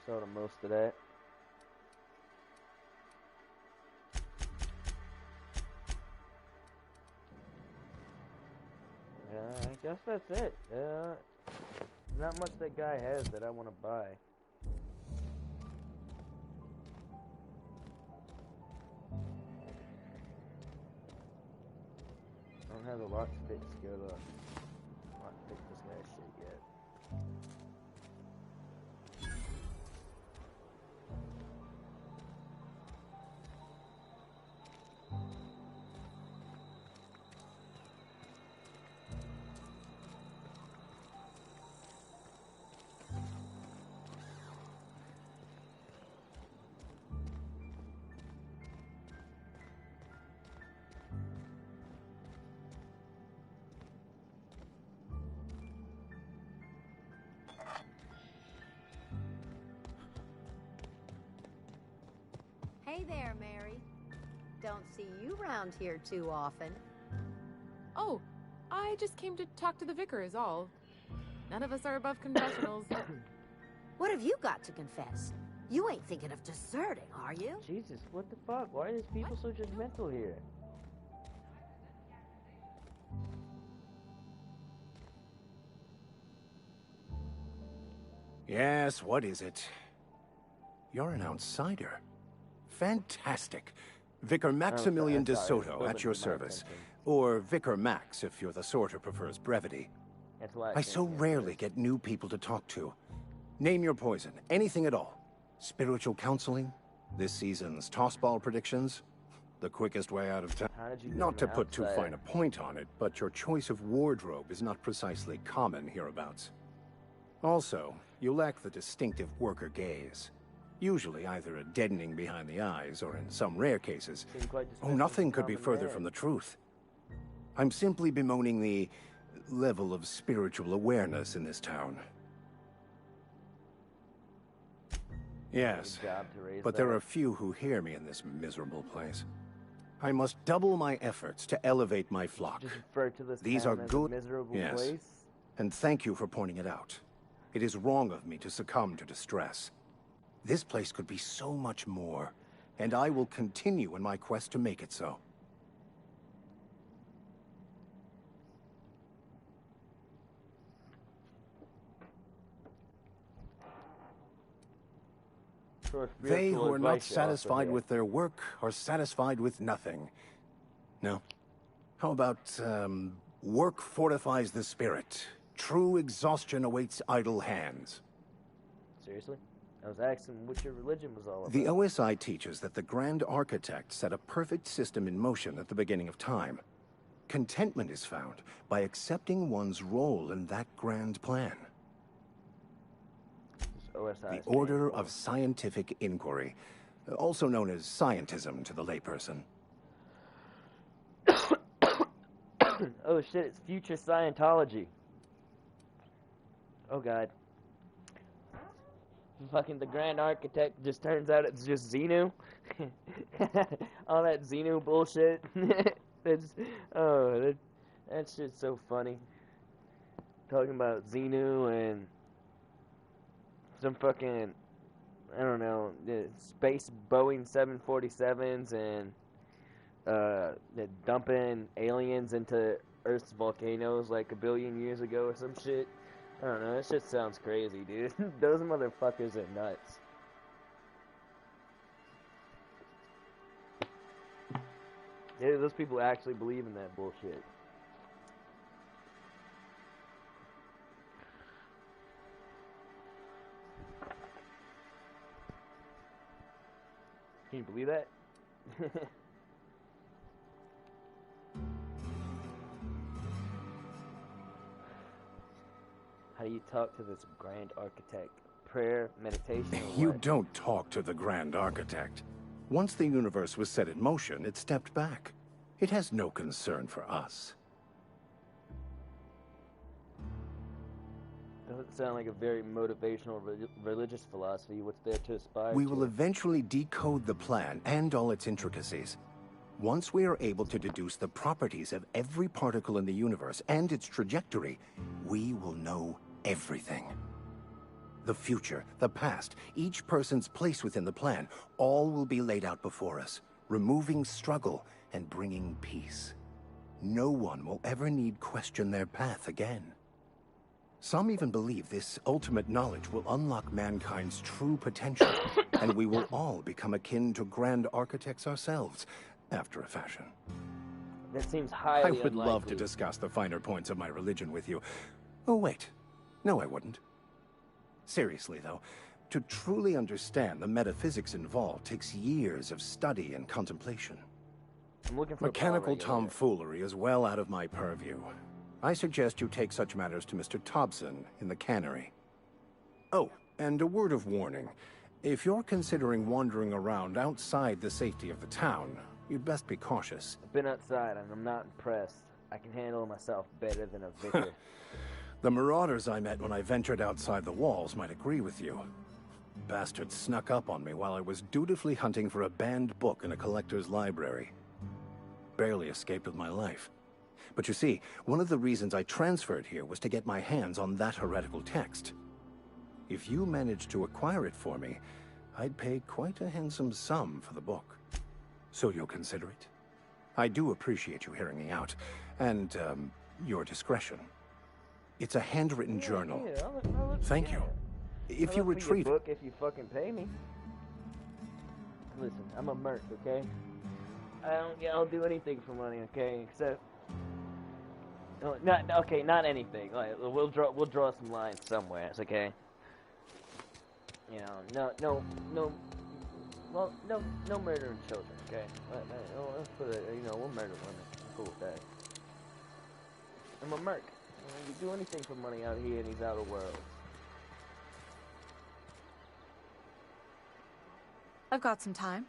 Sold most of that. I guess that's it. Not much that guy has that I want to buy. I don't have the lockpick skill up. Lockpick this guy's shit yet. Hey there, Mary. don't see you around here too often. Oh, I just came to talk to the vicar is all. None of us are above confessionals. What have you got to confess? You ain't thinking of deserting, are you? Jesus, what the fuck? Why are these people so judgmental here? Yes, what is it? You're an outsider. Fantastic. Vicar Maximilian de Soto at your service. Or Vicar Max if you're the sort who prefers brevity. I so rarely get new people to talk to. Name your poison, anything at all. Spiritual counseling? This season's tossball predictions? The quickest way out of town? Not to put too fine a point on it, but your choice of wardrobe is not precisely common hereabouts. Also, you lack the distinctive worker gaze. Usually either a deadening behind the eyes, or in some rare cases, nothing could be further from the truth. I'm simply bemoaning the level of spiritual awareness in this town. Yes, but there are few who hear me in this miserable place. I must double my efforts to elevate my flock. These are good, yes, and thank you for pointing it out. It is wrong of me to succumb to distress. This place could be so much more, and I will continue in my quest to make it so. They who are not satisfied with their work are satisfied with nothing. No. How about, work fortifies the spirit. True exhaustion awaits idle hands. Seriously? I was asking what your religion was all about. The OSI teaches that the Grand Architect set a perfect system in motion at the beginning of time. Contentment is found by accepting one's role in that grand plan. The Order of Scientific Inquiry, also known as scientism to the layperson. Oh shit, it's future Scientology. Oh god. Fucking the Grand Architect just turns out it's just Xenu. All that Xenu bullshit. That shit's so funny. Talking about Xenu and some fucking, I don't know, space Boeing 747s and they're dumping aliens into Earth's volcanoes like a billion years ago or some shit. I don't know, that shit sounds crazy, dude. Those motherfuckers are nuts. Yeah, those people actually believe in that bullshit. Can you believe that? How do you talk to this Grand Architect? Prayer, meditation, or You what? don't talk to the Grand Architect. Once the universe was set in motion, it stepped back. It has no concern for us. Doesn't sound like a very motivational religious philosophy. What's there to aspire We to? will eventually decode the plan and all its intricacies. Once we are able to deduce the properties of every particle in the universe and its trajectory, we will know everything. The future, the past, each person's place within the plan, all will be laid out before us, removing struggle and bringing peace. No one will ever need question their path again. Some even believe this ultimate knowledge will unlock mankind's true potential, and we will all become akin to Grand Architects ourselves, after a fashion. That seems highly I would unlikely. love to discuss the finer points of my religion with you. Oh, wait. No, I wouldn't. Seriously, though, to truly understand the metaphysics involved takes years of study and contemplation. I'm looking for Mechanical a power regulator. tomfoolery is well out of my purview. I suggest you take such matters to Mr. Thompson in the cannery. Oh, and a word of warning. If you're considering wandering around outside the safety of the town, you'd best be cautious. I've been outside and I'm not impressed. I can handle myself better than a vicar. The marauders I met when I ventured outside the walls might agree with you. Bastard snuck up on me while I was dutifully hunting for a banned book in a collector's library. Barely escaped with my life. But you see, one of the reasons I transferred here was to get my hands on that heretical text. If you managed to acquire it for me, I'd pay quite a handsome sum for the book. So you'll consider it? I do appreciate you hearing me out, and, your discretion. It's a handwritten journal. Thank you. If you retrieve book, if you fucking pay me. Listen, I'm a merc, okay? I'll do anything for money, okay? Except, not anything. Like we'll draw some lines somewhere, okay? You know, no murdering children, okay? Let's put it, we'll murder women. I'm cool with that. I'm a merc. You do anything for money out here in these outer worlds. I've got some time.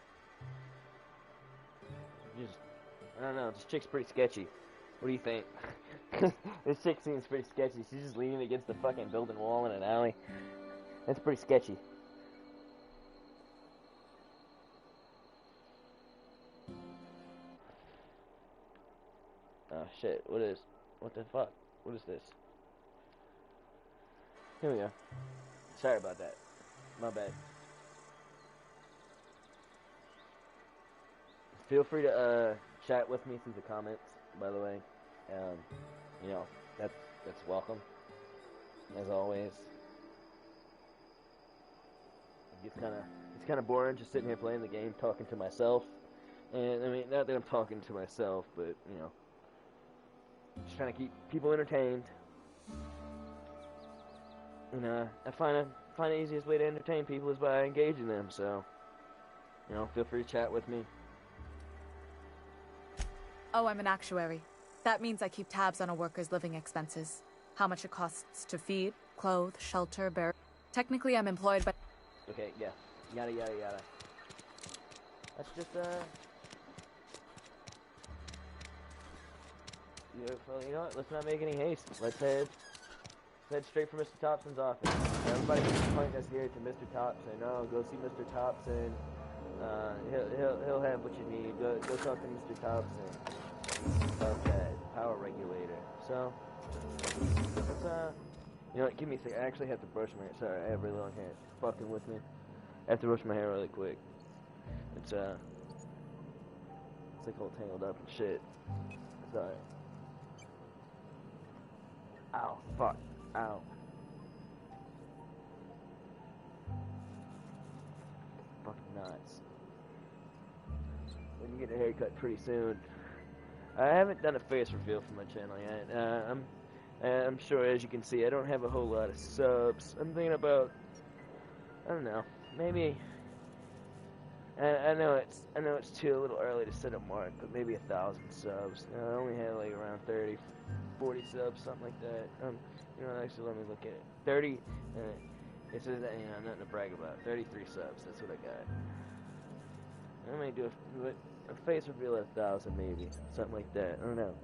I don't know, this chick's pretty sketchy. What do you think? This chick seems pretty sketchy. She's just leaning against the fucking building wall in an alley. That's pretty sketchy. Oh shit, what the fuck? What is this? Here we go. Sorry about that. My bad. Feel free to chat with me through the comments, by the way. That's welcome. As always. It's kind of boring just sitting here playing the game, talking to myself. And I mean, not that I'm talking to myself, but just trying to keep people entertained. And I find the easiest way to entertain people is by engaging them. So, feel free to chat with me. Oh, I'm an actuary. That means I keep tabs on a worker's living expenses. How much it costs to feed, clothe, shelter, bear. Technically, I'm employed by... Okay, yeah. Yada, yada, yada. That's just, you know what? Let's not make any haste. Let's head straight for Mr. Thompson's office. Everybody can point us here to Mr. Thompson. Oh, go see Mr. Thompson. He'll have what you need. Go talk to Mr. Thompson about that power regulator. So, let's, give me a second. I actually have to brush my hair. Sorry, I have really long hair. It's fucking with me. I have to brush my hair really quick. It's like all tangled up and shit. Sorry. Ow, fuck. Ow. Fucking nuts. We can get a haircut pretty soon. I haven't done a face reveal for my channel yet. I'm sure, as you can see, I don't have a whole lot of subs. I'm thinking about, I don't know, maybe. I know it's a little early to set a mark, but maybe 1,000 subs. I only have like around 30, 40 subs, something like that. Actually, let me look at it. 30. It says that, nothing to brag about. 33 subs. That's what I got. I may do a face reveal at 1,000, maybe something like that. I don't know.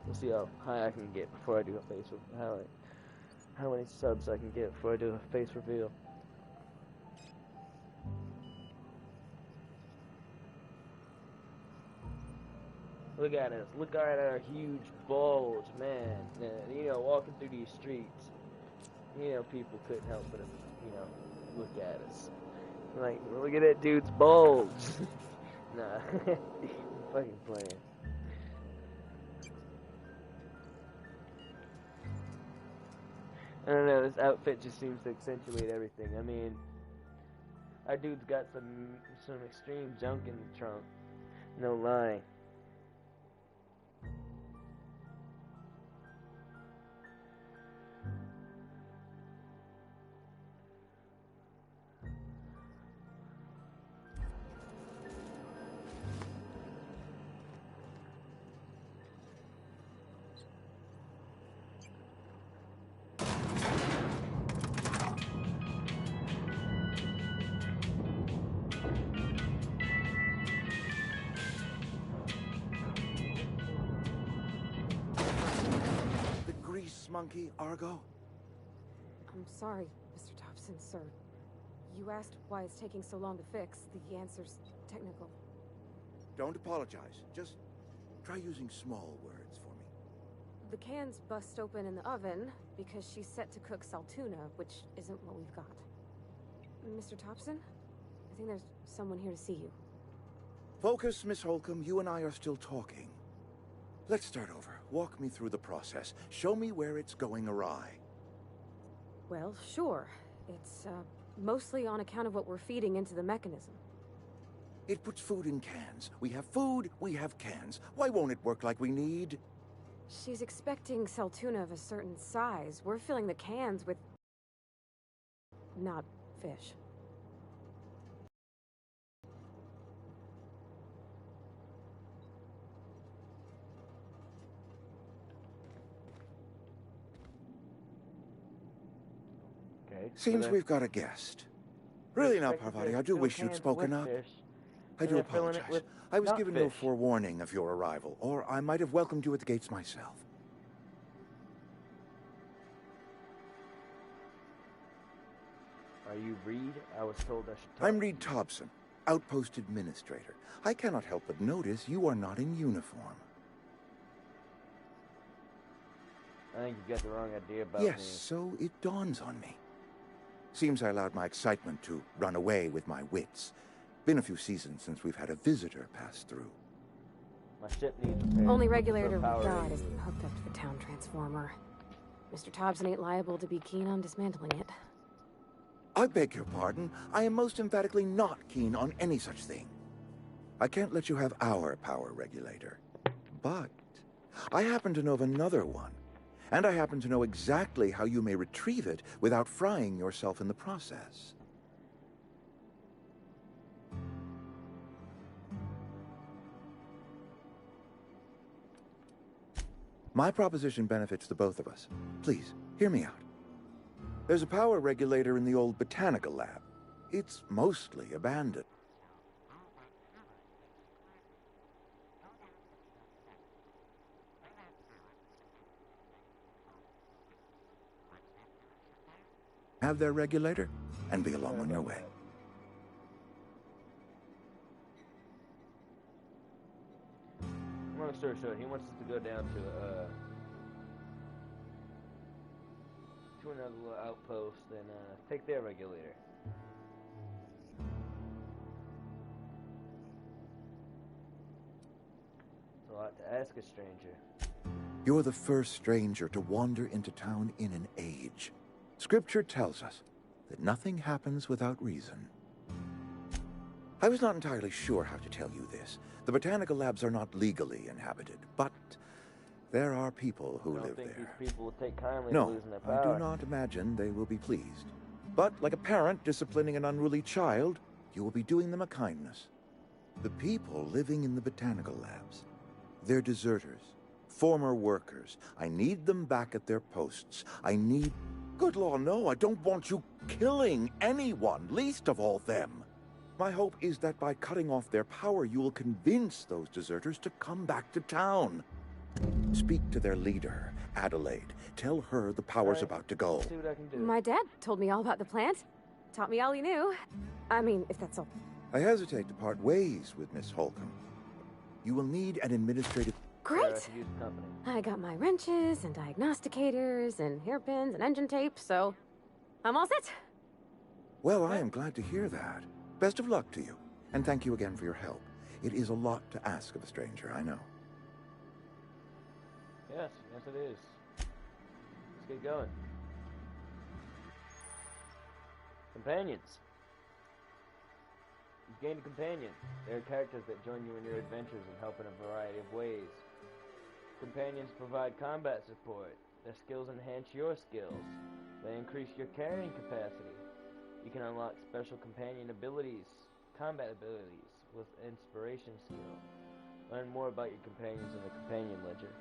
We'll see how high I can get before I do a face reveal. How many subs I can get before I do a face reveal. Look at us. Look at our huge bulge, man. Walking through these streets. People couldn't help but, look at us. Like, look at that dude's bulge. Nah. I'm fucking playing. I don't know, this outfit just seems to accentuate everything. I mean, our dude's got some extreme junk in the trunk. No lie. Monkey, Argo? I'm sorry. Mr. Thompson, sir. You asked why it's taking so long to fix. The answer's technical. Don't apologize. Just try using small words for me. The can's bust open in the oven because she's set to cook saltuna, which isn't what we've got. Mr. Thompson? I think there's someone here to see you. Focus, Miss Holcomb. You and I are still talking. Let's start over. Walk me through the process. Show me where it's going awry. Well, sure. It's, mostly on account of what we're feeding into the mechanism. It puts food in cans. We have food, we have cans. Why won't it work like we need? She's expecting saltuna of a certain size. We're filling the cans with... not fish. Okay. Seems we've got a guest. Really now, Parvati, I do wish you'd spoken up. I do apologize. I was given no forewarning of your arrival, or I might have welcomed you at the gates myself. Are you Reed? I was told I should talk. I'm Reed Thompson, Outpost Administrator. I cannot help but notice you are not in uniform. I think you got the wrong idea about Yes, me. so it dawns on me. Seems I allowed my excitement to run away with my wits. Been a few seasons since we've had a visitor pass through. My ship needs repairs. Only regulator we've got is hooked up to the town transformer. Mr. Thompson ain't liable to be keen on dismantling it. I beg your pardon. I am most emphatically not keen on any such thing. I can't let you have our power regulator. But I happen to know of another one. And I happen to know exactly how you may retrieve it without frying yourself in the process. My proposition benefits the both of us. Please, hear me out. There's a power regulator in the old botanical lab. It's mostly abandoned. Have their regulator, and be along on your way. Long story short, he wants us to go down to another little outpost and take their regulator. It's a lot to ask a stranger. You're the first stranger to wander into town in an age. Scripture tells us that nothing happens without reason. I was not entirely sure how to tell you this. The botanical labs are not legally inhabited, but there are people who live there. These people will take kindly to No, losing their power. I do not imagine they will be pleased. But like a parent disciplining an unruly child, you will be doing them a kindness. The people living in the botanical labs, they're deserters, former workers. I need them back at their posts. I need... Good law, no, I don't want you killing anyone, least of all them. My hope is that by cutting off their power, you will convince those deserters to come back to town. Speak to their leader, Adelaide. Tell her the power's about to go. See what I can do. My dad told me all about the plant. Taught me all he knew. I mean, if that's all. I hesitate to part ways with Miss Holcomb. You will need an administrative... Great! I got my wrenches and diagnosticators and hairpins and engine tape, so I'm all set. Well, I am glad to hear that. Best of luck to you, and thank you again for your help. It is a lot to ask of a stranger, I know. Yes, yes it is. Let's get going. Companions. You've gained a companion. They are characters that join you in your adventures and help in a variety of ways. Companions provide combat support. Their skills enhance your skills. They increase your carrying capacity. You can unlock special companion abilities, combat abilities, with inspiration skill. Learn more about your companions in the Companion Ledger.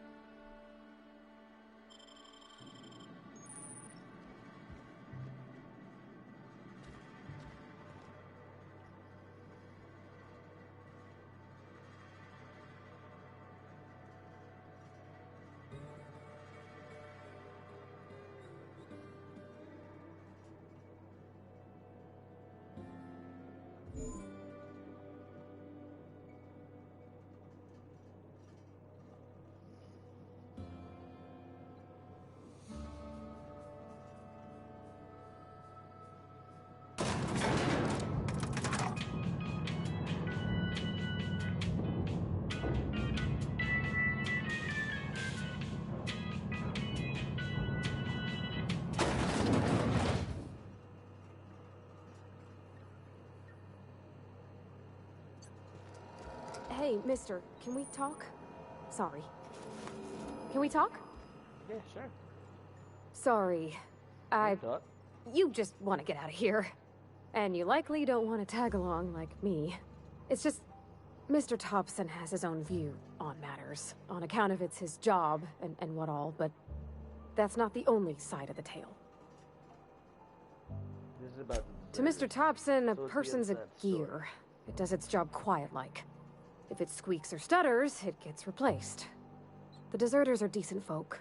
Hey, mister, can we talk? Sorry. Can we talk? Yeah, sure. Sorry. You just want to get out of here. And you likely don't want to tag along like me. It's just, Mr. Thompson has his own view on matters, on account of it's his job and what all, but that's not the only side of the tale. This is about To Mr. Thompson, a person's a gear. It does its job quiet-like. If it squeaks or stutters, it gets replaced. The deserters are decent folk.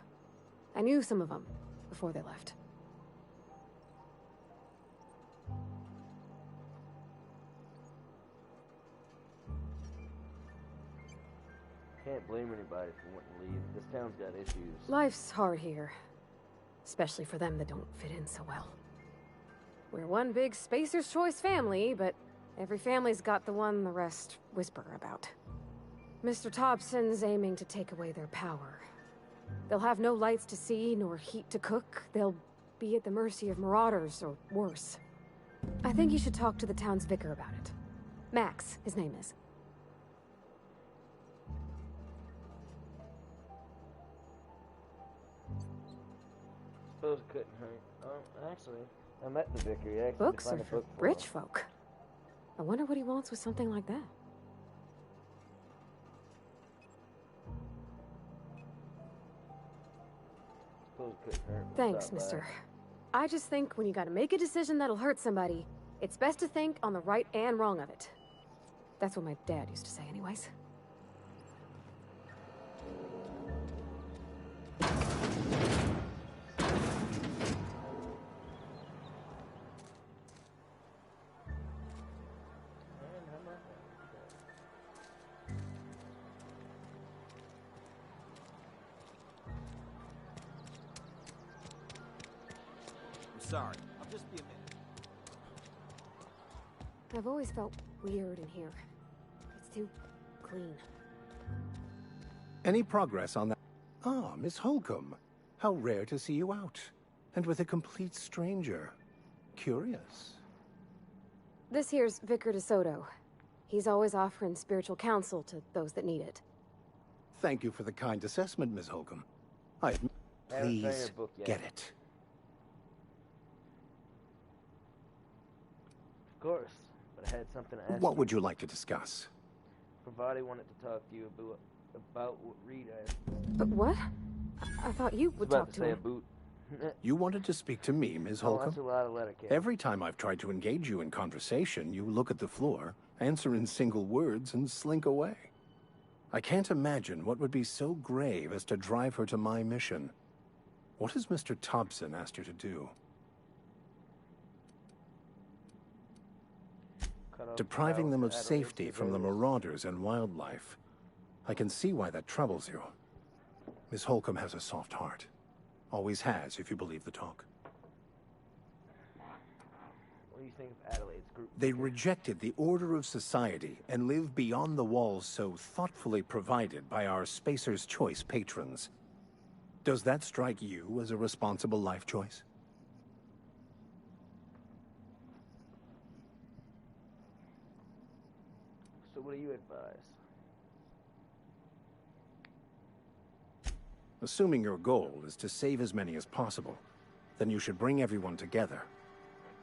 I knew some of them before they left. Can't blame anybody for wanting to leave. This town's got issues. Life's hard here. Especially for them that don't fit in so well. We're one big Spacer's Choice family, but every family's got the one the rest whisper about. Mr. Thompson's aiming to take away their power. They'll have no lights to see, nor heat to cook. They'll be at the mercy of marauders, or worse. I think you should talk to the town's vicar about it. Max, his name is. Suppose it couldn't hurt. Actually, I met the vicar. He asked me to Books find are a for book for rich him. folk. I wonder what he wants with something like that. Suppose it couldn't hurt. Thanks, Stop by. mister. I just think when you gotta make a decision that'll hurt somebody, it's best to think on the right and wrong of it. That's what my dad used to say anyways. I'm sorry. I'll just be a minute. I've always felt weird in here. It's too clean. Any progress on that? Ah, Miss Holcomb. How rare to see you out. And with a complete stranger. Curious. This here's Vicar DeSoto. He's always offering spiritual counsel to those that need it. Thank you for the kind assessment, Miss Holcomb. I admit, haven't found please your book yet. get it. Of course, but I had something to ask What you. would you like to discuss? Pravati wanted to talk to you about what Rita. But what? I thought you would talk to him. Boot. You wanted to speak to me, Ms. Oh, Holcomb? that's a lot of letter, kid. Every time I've tried to engage you in conversation, you look at the floor, answer in single words, and slink away. I can't imagine what would be so grave as to drive her to my mission. What has Mr. Thompson asked her to do? Depriving them of safety from the marauders and wildlife. I can see why that troubles you. Miss Holcomb has a soft heart. Always has, if you believe the talk. What do you think of Adelaide's group? They rejected the order of society and live beyond the walls so thoughtfully provided by our Spacer's Choice patrons. Does that strike you as a responsible life choice? So what do you advise? Assuming your goal is to save as many as possible, then you should bring everyone together.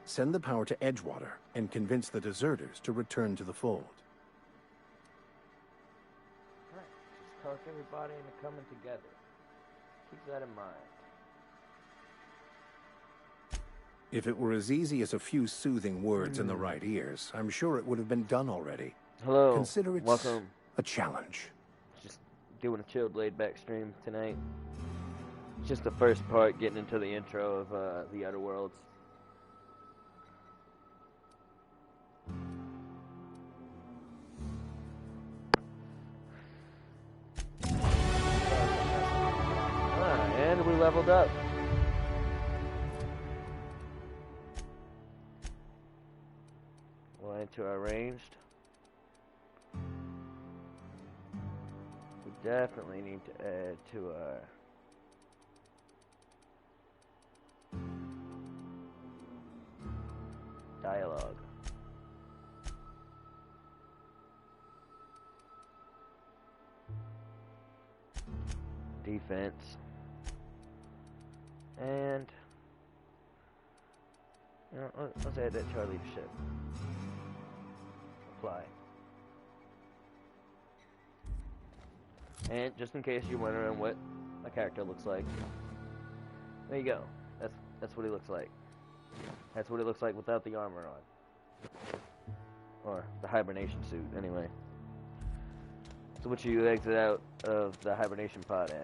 Send the power to Edgewater and convince the deserters to return to the fold. Right. Just talk everybody into coming together. Keep that in mind. If it were as easy as a few soothing words in the right ears, I'm sure it would have been done already. Hello. Consider it Welcome. a challenge. Just doing a chilled, laid-back stream tonight. It's just the first part, getting into the intro of the Outer Worlds. And we leveled up. Going into our ranged. We definitely need to add to our dialogue. defense. And you know, let's add that to our leadership. Apply. And just in case you're wondering what a character looks like, there you go. That's what he looks like. That's what it looks like without the armor on. Or the hibernation suit, anyway. So what you exit out of the hibernation pod in.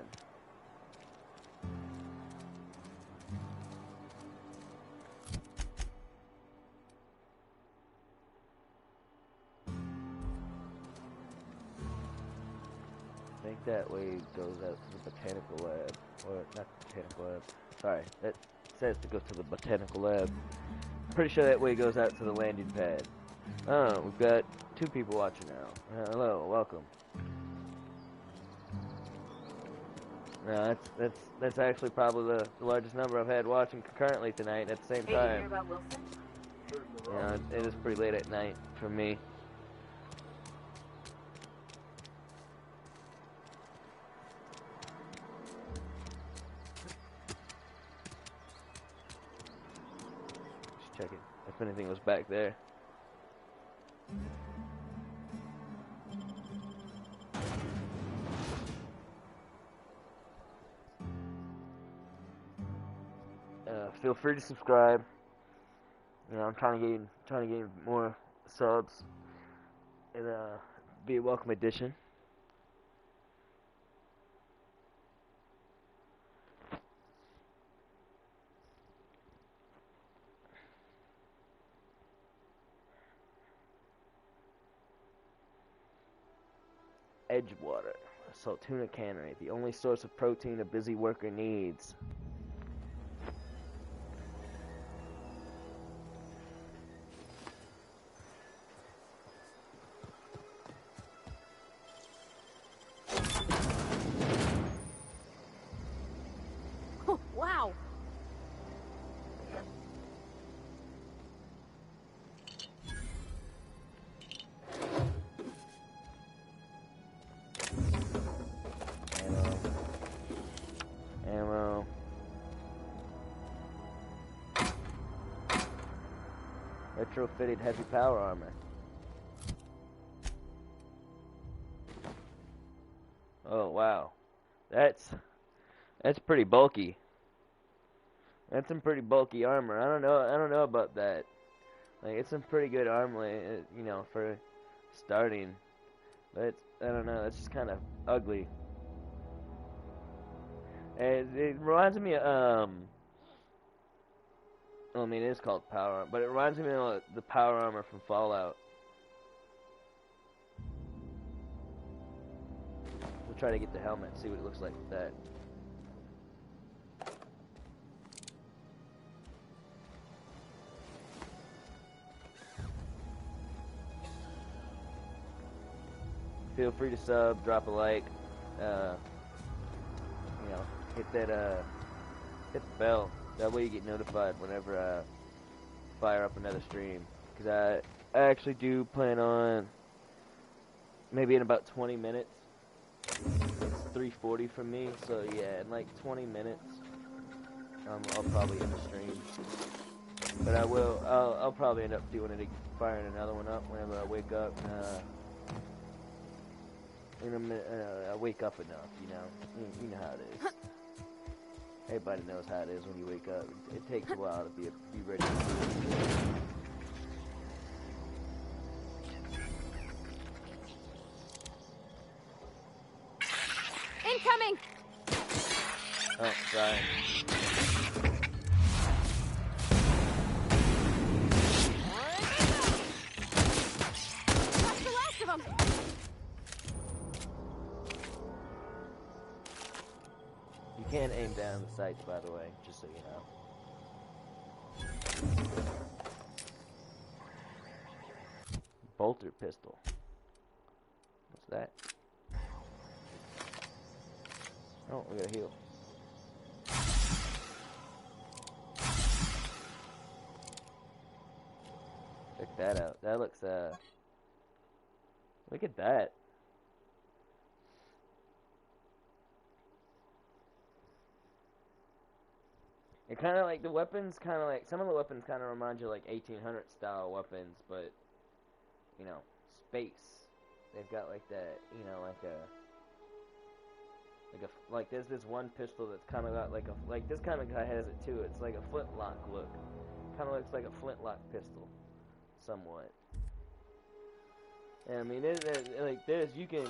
I think that way goes out to the botanical lab. Or, not the botanical lab. Sorry, that says it goes to the botanical lab. Pretty sure that way goes out to the landing pad. Oh, we've got 2 people watching now. Hello, welcome. No, that's actually probably the largest number I've had watching concurrently tonight at the same time. Hey, you hear about Wilson? Yeah, it is pretty late at night for me. Just checking if anything was back there. Feel free to subscribe. You know, I'm trying to gain more subs, and be a welcome addition. Edgewater, a Saltuna cannery, the only source of protein a busy worker needs. Wow. Ammo. Retrofitted heavy power armor. Oh wow, that's pretty bulky. That's some pretty bulky armor. I don't know about that. Like, it's some pretty good armor, you know, for starting. But I don't know. It's just kind of ugly. It reminds me of, well, I mean, it is called power armor, but it reminds me of the power armor from Fallout. We'll try to get the helmet and see what it looks like with that. Feel free to sub, drop a like, you know, hit the bell. That way you get notified whenever I fire up another stream. Because I actually do plan on, maybe in about 20 minutes. It's 3:40 for me, so yeah, in like 20 minutes, I'll probably end the stream. But I'll probably end up firing another one up whenever I wake up. In a minute, I wake up enough, you know. You know how it is. Everybody knows how it is when you wake up. It takes a while to be ready to do it. Incoming! Oh, sorry. That's the last of them! You can aim down the sights, by the way, just so you know. Bolter pistol. What's that? Oh, we gotta heal. Check that out. That looks, look at that. It kind of like the weapons, kind of like some of the weapons kind of remind you of like 1800 style weapons, but you know, space. They've got like that, you know, like there's this one pistol that's kind of got like this kind of guy has it too. It's like a flintlock look. Kind of looks like a flintlock pistol, somewhat. And I mean, like this, you can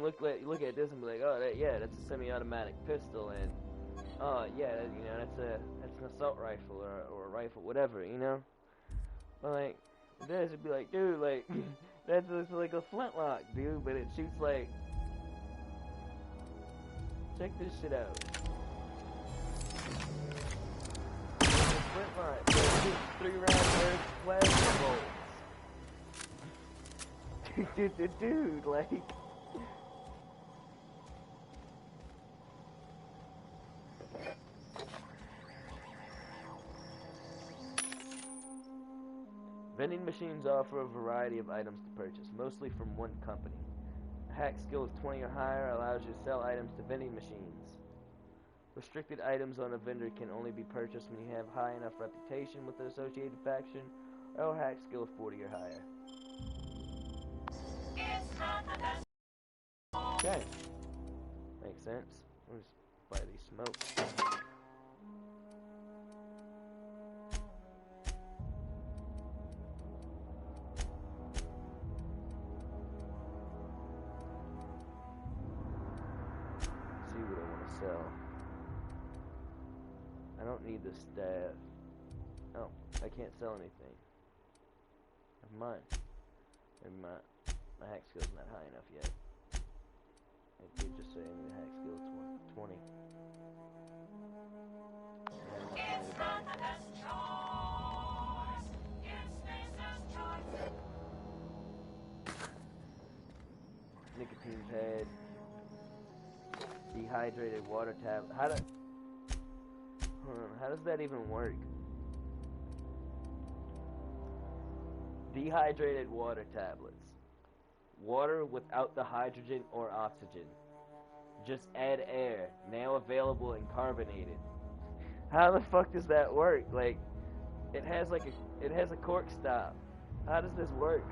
look at this and be like, oh, yeah, that's a semi-automatic pistol, and oh yeah, you know, that's an assault rifle or a rifle, whatever, you know. But like this, it'd be like, dude, like that's like a flintlock, dude, but it shoots like. Check this shit out. Flintlock. It shoots 3-round plasma bolts. Dude, like. Vending machines offer a variety of items to purchase, mostly from one company. A hack skill of 20 or higher allows you to sell items to vending machines. Restricted items on a vendor can only be purchased when you have high enough reputation with the associated faction, or a hack skill of 40 or higher. Okay. Makes sense. Let's buy these smokes. See what I want to sell. I don't need the staff. Oh, I can't sell anything. Never mind. Maybe my hack skill's not high enough yet. It could just say the hack skill is 20. It's not the best choice. It's Spacer's choice. Nicotine pad. Dehydrated water tablet. How does that even work? Dehydrated water tablets. Water without the hydrogen or oxygen. Just add air. Now available and carbonated. How the fuck does that work? Like, it has a cork stop. How does this work?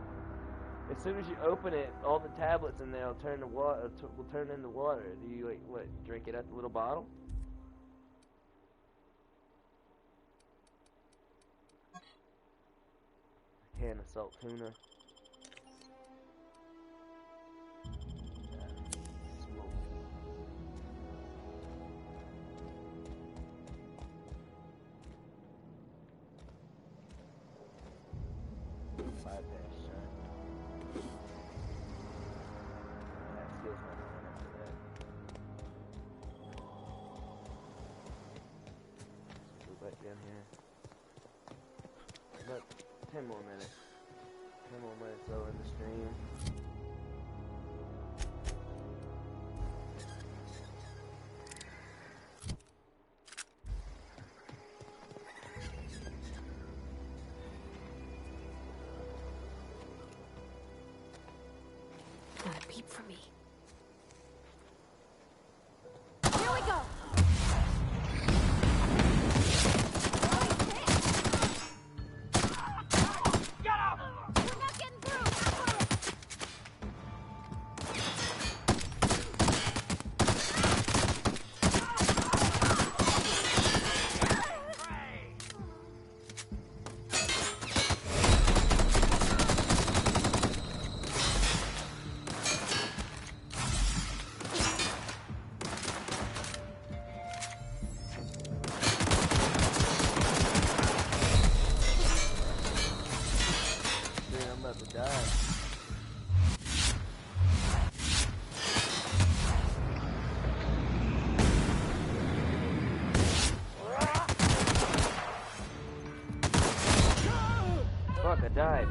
As soon as you open it, all the tablets in there will turn to water. Will turn into water. Do you like what? Drink it out the little bottle? Can of salt tuna. Down here. About 10 more minutes. 10 more minutes though in the stream. Not a peep from me. Here we go! Fuck, I died.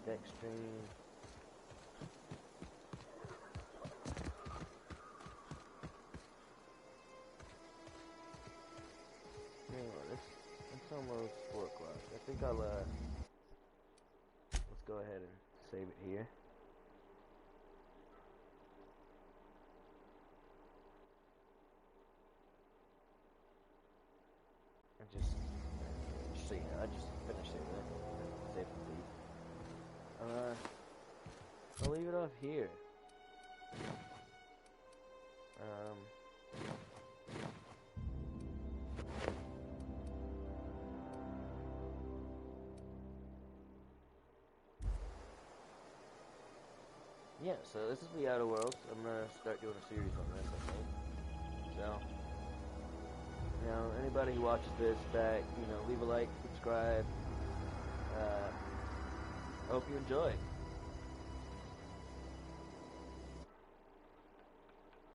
Dextrine. Anyway, it's almost 4 o'clock. I think I'll let's go ahead and save it here. So yeah, I just finished it there. Save the feed. I'll leave it off here. Yeah, so this is the Outer Worlds. I'm gonna start doing a series on this, I think. So, you know, anybody who watches this back, you know, leave a like, subscribe. Hope you enjoy.